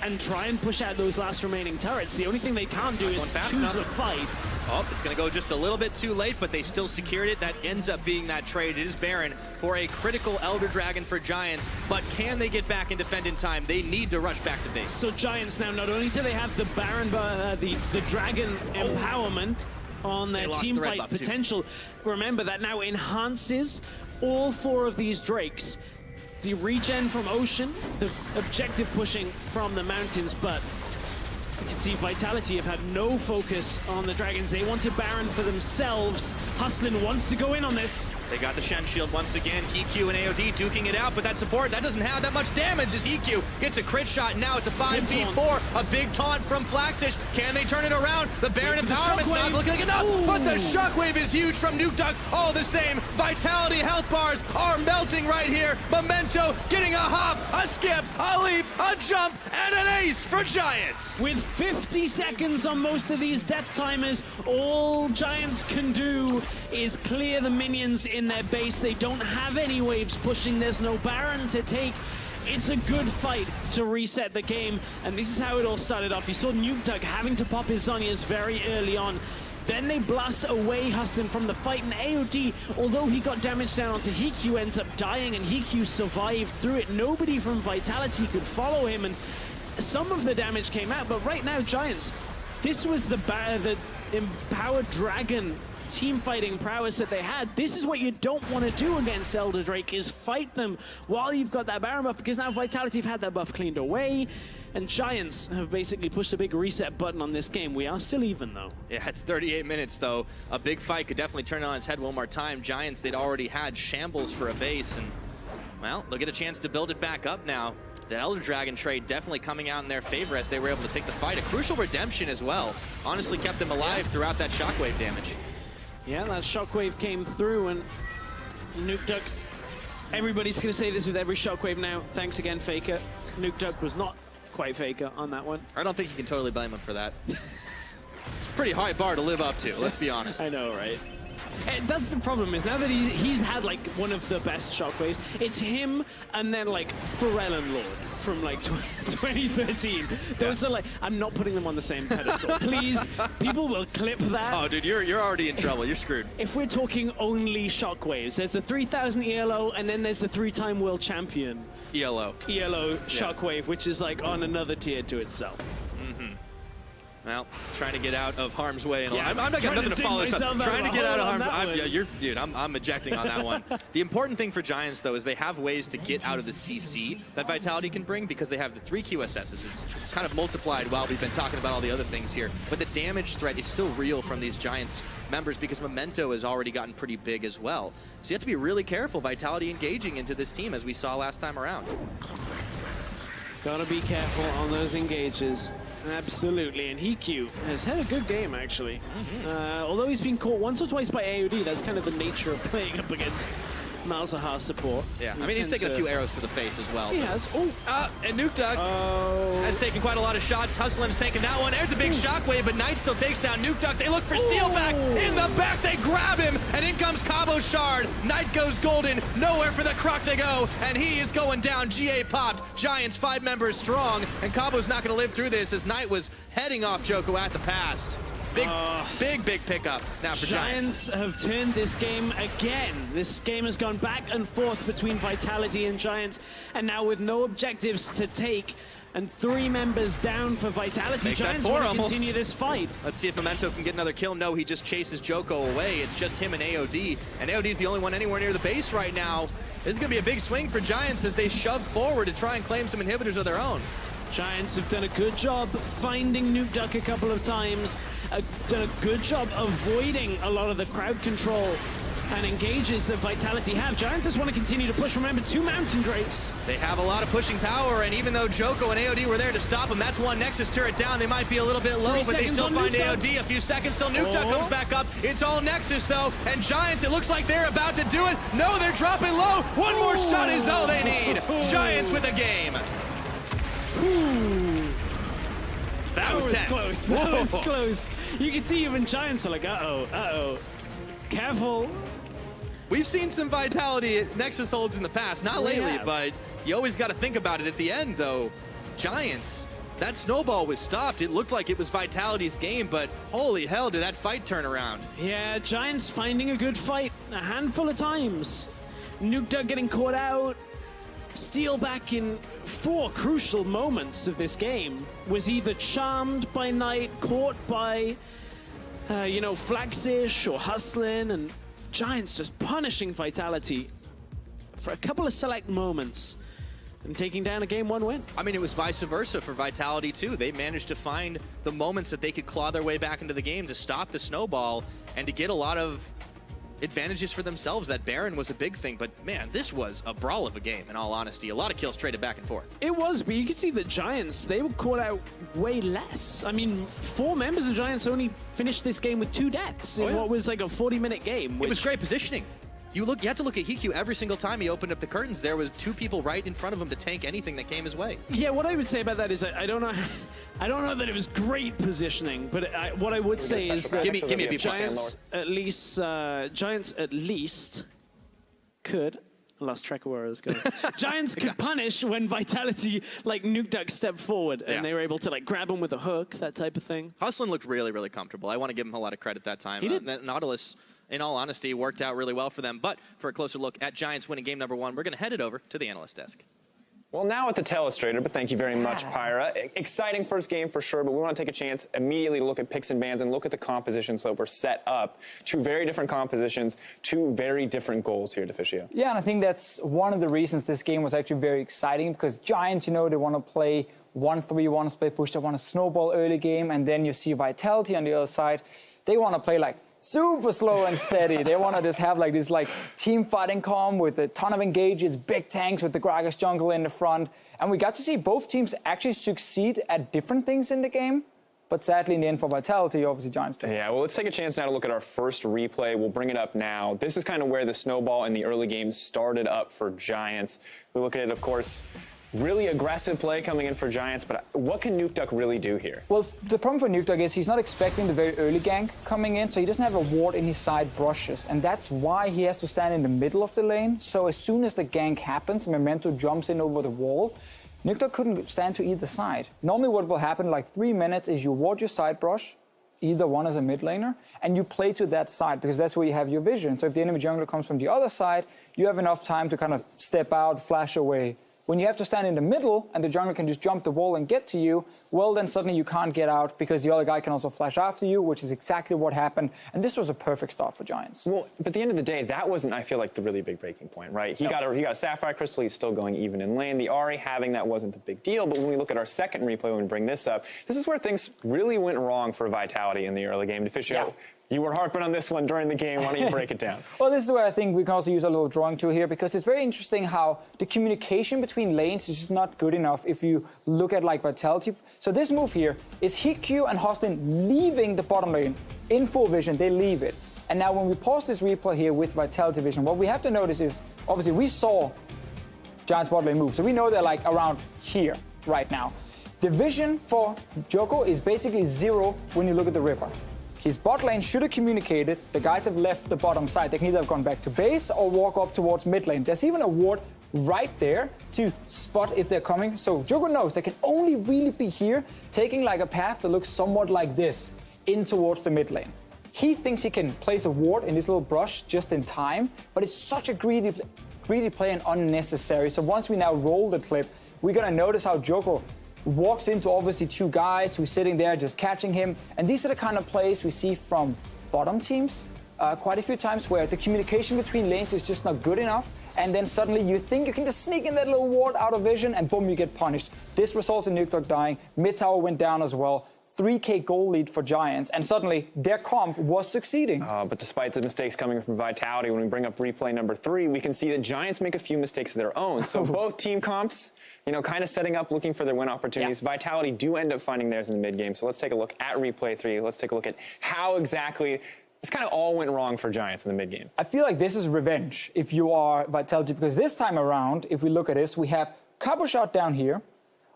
and try and push out those last remaining turrets. The only thing they can't do is choose a fight. Oh, it's going to go just a little bit too late, but they still secured it. That ends up being that trade. It is Baron for a critical Elder Dragon for Giants, but can they get back and defend in time? They need to rush back to base. So Giants now, not only do they have the Baron, the Dragon empowerment on their team fight potential, remember that now enhances all 4 of these Drakes. The regen from Ocean, the objective pushing from the mountains, but you can see Vitality have had no focus on the Dragons. They wanted Baron for themselves. Hustlin wants to go in on this. They got the Shen Shield once again. Hikyu and AOD duking it out, but that support, that doesn't have that much damage as Hikyu gets a crit shot. Now it's a 5v4. A big taunt from Flaxish. Can they turn it around? The Baron empowerment's not looking like enough, but the shockwave is huge from Nukeduck. All the same, Vitality health bars are melting right here. Memento getting a hop, a skip, a leap, a jump, and an ace for Giants. With 50 seconds on most of these death timers, all Giants can do is clear the minions in their base. They don't have any waves pushing. There's no Baron to take. It's a good fight to reset the game, and this is how it all started off. You saw Nukeduck having to pop his Zhonya's very early on. Then they blast away Hustlin from the fight, and AOD, although he got damage down onto Hikyu, ends up dying, and Hikyu survived through it. Nobody from Vitality could follow him, and some of the damage came out, but right now, Giants, this was the empowered dragon team fighting prowess that they had. This is what you don't want to do against Elder Drake, is fight them while you've got that Baron buff, because now Vitality have had that buff cleaned away, and Giants have basically pushed a big reset button on this game. We are still even, though. Yeah, it's 38 minutes, though. A big fight could definitely turn it on its head one more time. Giants, they'd already had Shambles for a base, and, well, they'll get a chance to build it back up now. The Elder Dragon trade definitely coming out in their favor as they were able to take the fight. A crucial redemption as well. Honestly kept them alive throughout that shockwave damage. Yeah, that shockwave came through, and Nuke Duck, everybody's going to say this with every shockwave now. Thanks again, Faker. Nuke Duck was not quite Faker on that one. I don't think you can totally blame him for that. It's a pretty high bar to live up to, let's be honest. I know, right? And that's the problem, is now that he's had like one of the best shockwaves, it's him and then like Pharrell and Lord from like 2013. Those are like, I'm not putting them on the same pedestal. Please, people will clip that. Oh, dude, you're already in trouble. You're screwed. If we're talking only shockwaves, there's the 3000 ELO and then there's the 3-time world champion ELO shockwave, which is like on another tier to itself. Well, trying to get out of harm's way. And Yeah, I'm not got nothing to follow this up. Trying to get out of harm's way. Dude, I'm ejecting on that one. The important thing for Giants, though, is they have ways to get out of the CC that Vitality can bring because they have the 3 QSSs. It's kind of multiplied while we've been talking about all the other things here. But the damage threat is still real from these Giants members because Memento has already gotten pretty big as well. So you have to be really careful, Vitality engaging into this team as we saw last time around. Gotta be careful on those engages. Absolutely, and Hiku has had a good game, actually. Although he's been caught once or twice by AOD, that's kind of the nature of playing up against Malzahar support. Yeah, I mean, he's taken a few arrows to the face as well. He has. Oh, and Nuke Duck has taken quite a lot of shots. Hustlin's taken that one. There's a big shockwave, but Knight still takes down Nuke Duck. They look for Steel back. In the back, they grab him, and in comes Cabo Shard. Knight goes golden. Nowhere for the Croc to go, and he is going down. GA popped. Giants 5 members strong, and Cabo's not going to live through this as Knight was heading off Joko at the pass. Big pickup now for Giants. Giants have turned this game again. This game has gone back and forth between Vitality and Giants, and now with no objectives to take and 3 members down for Vitality, Giants want to continue this fight. Let's see if Memento can get another kill. No, he just chases Joko away. It's just him and AOD, and AOD's the only one anywhere near the base right now. This is going to be a big swing for Giants as they shove forward to try and claim some inhibitors of their own. Giants have done a good job finding Nuke Duck a couple of times, done a good job avoiding a lot of the crowd control and engages that Vitality have. Giants just want to continue to push. Remember, 2 Mountain Drakes. They have a lot of pushing power, and even though Joko and AOD were there to stop them, that's one Nexus turret down. They might be a little bit low, but they still find AOD. A few seconds till Nuke Duck comes back up. It's all Nexus, though, and Giants, it looks like they're about to do it. No, they're dropping low. One more shot is all they need. Giants with the game. That was tense. Close. That was close. You can see even Giants are like, uh-oh. Careful. We've seen some Vitality Nexus holds in the past, not lately, but you always got to think about it at the end, though. Giants, that snowball was stopped. It looked like it was Vitality's game, but holy hell, did that fight turn around. Yeah, Giants finding a good fight a handful of times. Nuke Duck getting caught out. Steel back in 4 crucial moments of this game was either charmed by Knight, caught by, Flaxish or Hustlin, and Giants just punishing Vitality for a couple of select moments and taking down a game 1 win. I mean, it was vice versa for Vitality, too. They managed to find the moments that they could claw their way back into the game to stop the snowball and to get a lot of advantages for themselves. That Baron was a big thing, but man, this was a brawl of a game, in all honesty. A lot of kills traded back and forth. It was, but you can see the Giants, they were caught out way less. I mean, 4 members of Giants only finished this game with 2 deaths in what was like a 40-minute game. It was great positioning. You had to look at Hiku every single time he opened up the curtains. There was 2 people right in front of him to tank anything that came his way. Yeah, what I would say about that is I don't know that it was great positioning, but what I would say is that give me a B+. Giants at least could. I lost track of where I was going. Giants could punish when Vitality, like Nuke Duck, stepped forward and they were able to like grab him with a hook, that type of thing. Hustlin looked really, really comfortable. I want to give him a lot of credit that time. He did. Nautilus, in all honesty, worked out really well for them. But for a closer look at Giants winning game number 1, we're going to head it over to the analyst desk. Well, now at the telestrator, but thank you very much, Pyra. Exciting first game for sure, but we want to take a chance immediately to look at picks and bans and look at the composition so we're set up. Two very different compositions, two very different goals here, Deficio. Yeah, and I think that's one of the reasons this game was actually very exciting, because Giants, you know, they want to play 1-3-1 split push, they want to snowball early game, and then you see Vitality on the other side. They want to play like super slow and steady. They want to just have like this team fighting calm with a ton of engages, big tanks with the Gragas jungle in the front. And we got to see both teams actually succeed at different things in the game. But sadly, in the end for Vitality, obviously Giants do. Yeah, well, let's take a chance now to look at our first replay. We'll bring it up now. This is kind of where the snowball in the early game started up for Giants. We look at it, of course, really aggressive play coming in for Giants, but what can Nukeduck really do here? Well, the problem for Nukeduck is he's not expecting the very early gank coming in, so he doesn't have a ward in his side brushes, and that's why he has to stand in the middle of the lane. So as soon as the gank happens, Memento jumps in over the wall. Nukeduck couldn't stand to either side. Normally what will happen, like 3 minutes, is you ward your side brush, either one as a mid laner, and you play to that side, because that's where you have your vision. So if the enemy jungler comes from the other side, you have enough time to kind of step out, flash away. When you have to stand in the middle and the jungler can just jump the wall and get to you, well, then suddenly you can't get out because the other guy can also flash after you, which is exactly what happened. And this was a perfect start for Giants. Well, but at the end of the day, that wasn't, I feel like, the really big breaking point, right? He got a Sapphire Crystal. He's still going even in lane. The Ahri having that wasn't the big deal. But when we look at our second replay, when we bring this up, this is where things really went wrong for Vitality in the early game. Deficio, you were harping on this one during the game. Why don't you break it down? Well, this is where I think we can also use a little drawing tool here, because it's very interesting how the communication between lanes is just not good enough if you look at like Vitality. So this move here is Hikyu and Hostin leaving the bottom lane in full vision. They leave it. And now when we pause this replay here with Vitality vision, what we have to notice is, obviously we saw Giants bot lane move. So we know they're like around here right now. The vision for Joko is basically 0 when you look at the river. His bot lane should have communicated. The guys have left the bottom side. They can either have gone back to base or walk up towards mid lane. There's even a ward right there to spot if they're coming. So Joko knows they can only really be here, taking like a path that looks somewhat like this in towards the mid lane. He thinks he can place a ward in this little brush just in time, but it's such a greedy play and unnecessary. So once we now roll the clip, we're gonna notice how Joko walks into obviously 2 guys who's sitting there just catching him. And these are the kind of plays we see from bottom teams quite a few times, where the communication between lanes is just not good enough. And then suddenly you think you can just sneak in that little ward out of vision and boom, you get punished. This results in Nukeduck dying. Mid tower went down as well. 3K goal lead for Giants, and suddenly their comp was succeeding. But despite the mistakes coming from Vitality, when we bring up replay number 3, we can see that Giants make a few mistakes of their own. So both team comps, you know, kind of setting up, looking for their win opportunities. Yeah. Vitality do end up finding theirs in the mid game. So let's take a look at replay 3. Let's take a look at how exactly this kind of all went wrong for Giants in the mid game. I feel like this is revenge if you are Vitality, because this time around, if we look at this, we have Cabo Shot down here.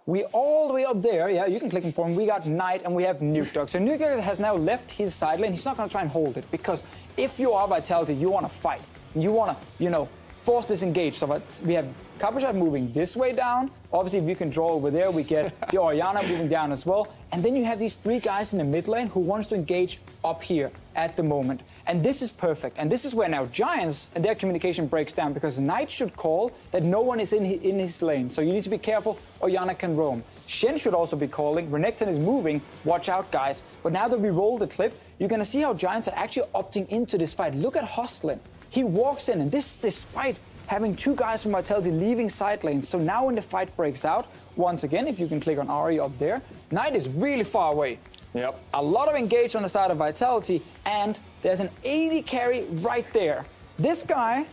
We all the way up there, yeah, you can click inform. We got Knight and we have Nukeduck. So Nukeduck has now left his side lane. He's not going to try and hold it, because if you are Vitality, you want to fight. You want to, you know, force disengage. So we have Cabochard moving this way down. Obviously, if you can draw over there, we get the Orianna moving down as well. And then you have these 3 guys in the mid lane who wants to engage up here at the moment. And this is perfect. And this is where now Giants and their communication breaks down, because Knight should call that no one is in his lane. So you need to be careful. Orianna can roam. Shen should also be calling. Renekton is moving. Watch out, guys. But now that we roll the clip, you're going to see how Giants are actually opting into this fight. Look at Hostlin. He walks in, and this despite having 2 guys from Vitality leaving side lanes. So now when the fight breaks out, once again, if you can click on Ahri up there, Knight is really far away. Yep. A lot of engage on the side of Vitality, and there's an 80 carry right there. This guy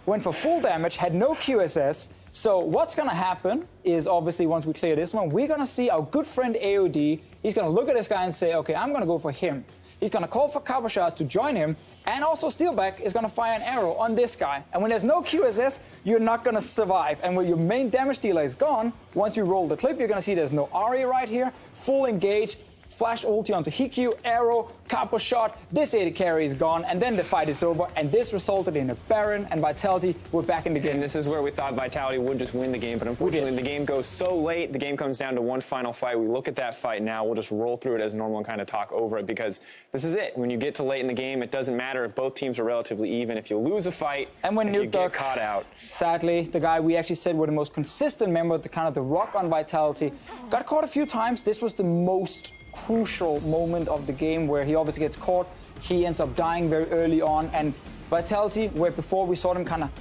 went for full damage, had no QSS. So what's going to happen is, obviously, once we clear this one, we're going to see our good friend AOD. He's going to look at this guy and say, okay, I'm going to go for him. He's going to call for Cabochard to join him, and also Steelback is going to fire an arrow on this guy. And when there's no QSS, you're not going to survive. And when your main damage dealer is gone, once you roll the clip, you're going to see there's no Ahri right here, full engage, flash ulti onto Hikyu, arrow, capo shot, this AD carry is gone, and then the fight is over, and this resulted in a Baron, and Vitality were back in the game. And this is where we thought Vitality would just win the game, but unfortunately the game goes so late, the game comes down to one final fight. We look at that fight now, we'll just roll through it as normal and kind of talk over it, because this is it. When you get to late in the game, it doesn't matter if both teams are relatively even. If you lose a fight, and when you Nuke get Duck, caught out. Sadly, the guy we actually said were the most consistent member, the kind of the rock on Vitality, got caught a few times. This was the most crucial moment of the game where he obviously gets caught. He ends up dying very early on, and Vitality, where before we saw them kind of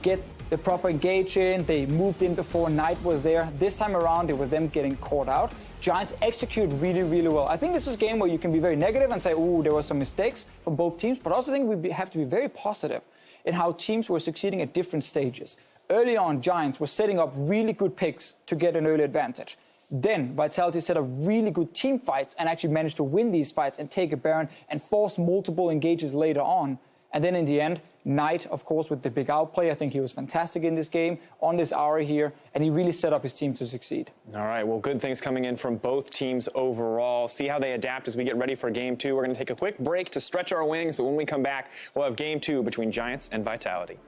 get the proper engage in, they moved in before Knight was there. This time around, it was them getting caught out. Giants execute really, really well. I think this is a game where you can be very negative and say, ooh, there were some mistakes from both teams, but I also think we have to be very positive in how teams were succeeding at different stages. Early on, Giants were setting up really good picks to get an early advantage. Then Vitality set up really good team fights and actually managed to win these fights and take a Baron and force multiple engages later on. And then in the end, Knight, of course, with the big outplay. I think he was fantastic in this game, on this hour here, and he really set up his team to succeed. All right, well, good things coming in from both teams overall. See how they adapt as we get ready for Game 2. We're going to take a quick break to stretch our wings, but when we come back, we'll have Game 2 between Giants and Vitality.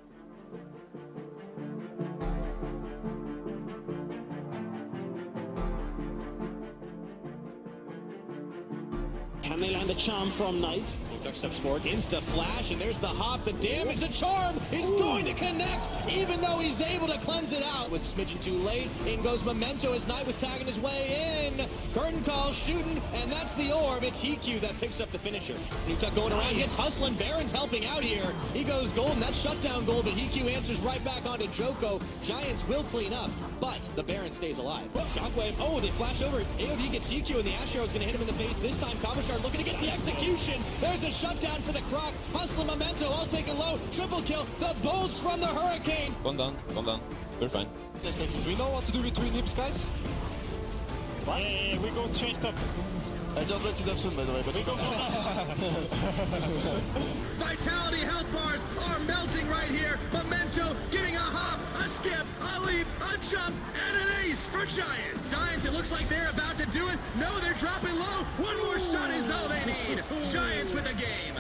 Can they land a charm from Knight? Duck steps forward, insta flash, and there's the hop, the damage, the charm is going to connect, even though he's able to cleanse it out. Was a smidgen too late, in goes Memento as Knight was tagging his way in. Curtain call, shooting, and that's the orb. It's Hikyu that picks up the finisher. Nuke going around, gets hustling, Baron's helping out here. He goes golden, that's shutdown goal, but Hikyu answers right back onto Joko. Giants will clean up, but the Baron stays alive. Shockwave, oh, they flash over. AOD gets Hikyu, and the Ash Arrow is going to hit him in the face this time. Cabochard looking to get the execution. There's a shutdown for the Croc. Hustle Memento, all taken low. Triple kill. The bolts from the Hurricane. One down. We're fine. Do we know what to do between hips, guys? Yeah, we go straight up. I don't like his option, by the way, but we go Vitality health bars are melting right here. Memento getting a hop, a skip, a leap, a jump, and an ace for Giants. Giants, it looks like they're about to do it. No, they're dropping low. One more shot is all they need. Giants with the game.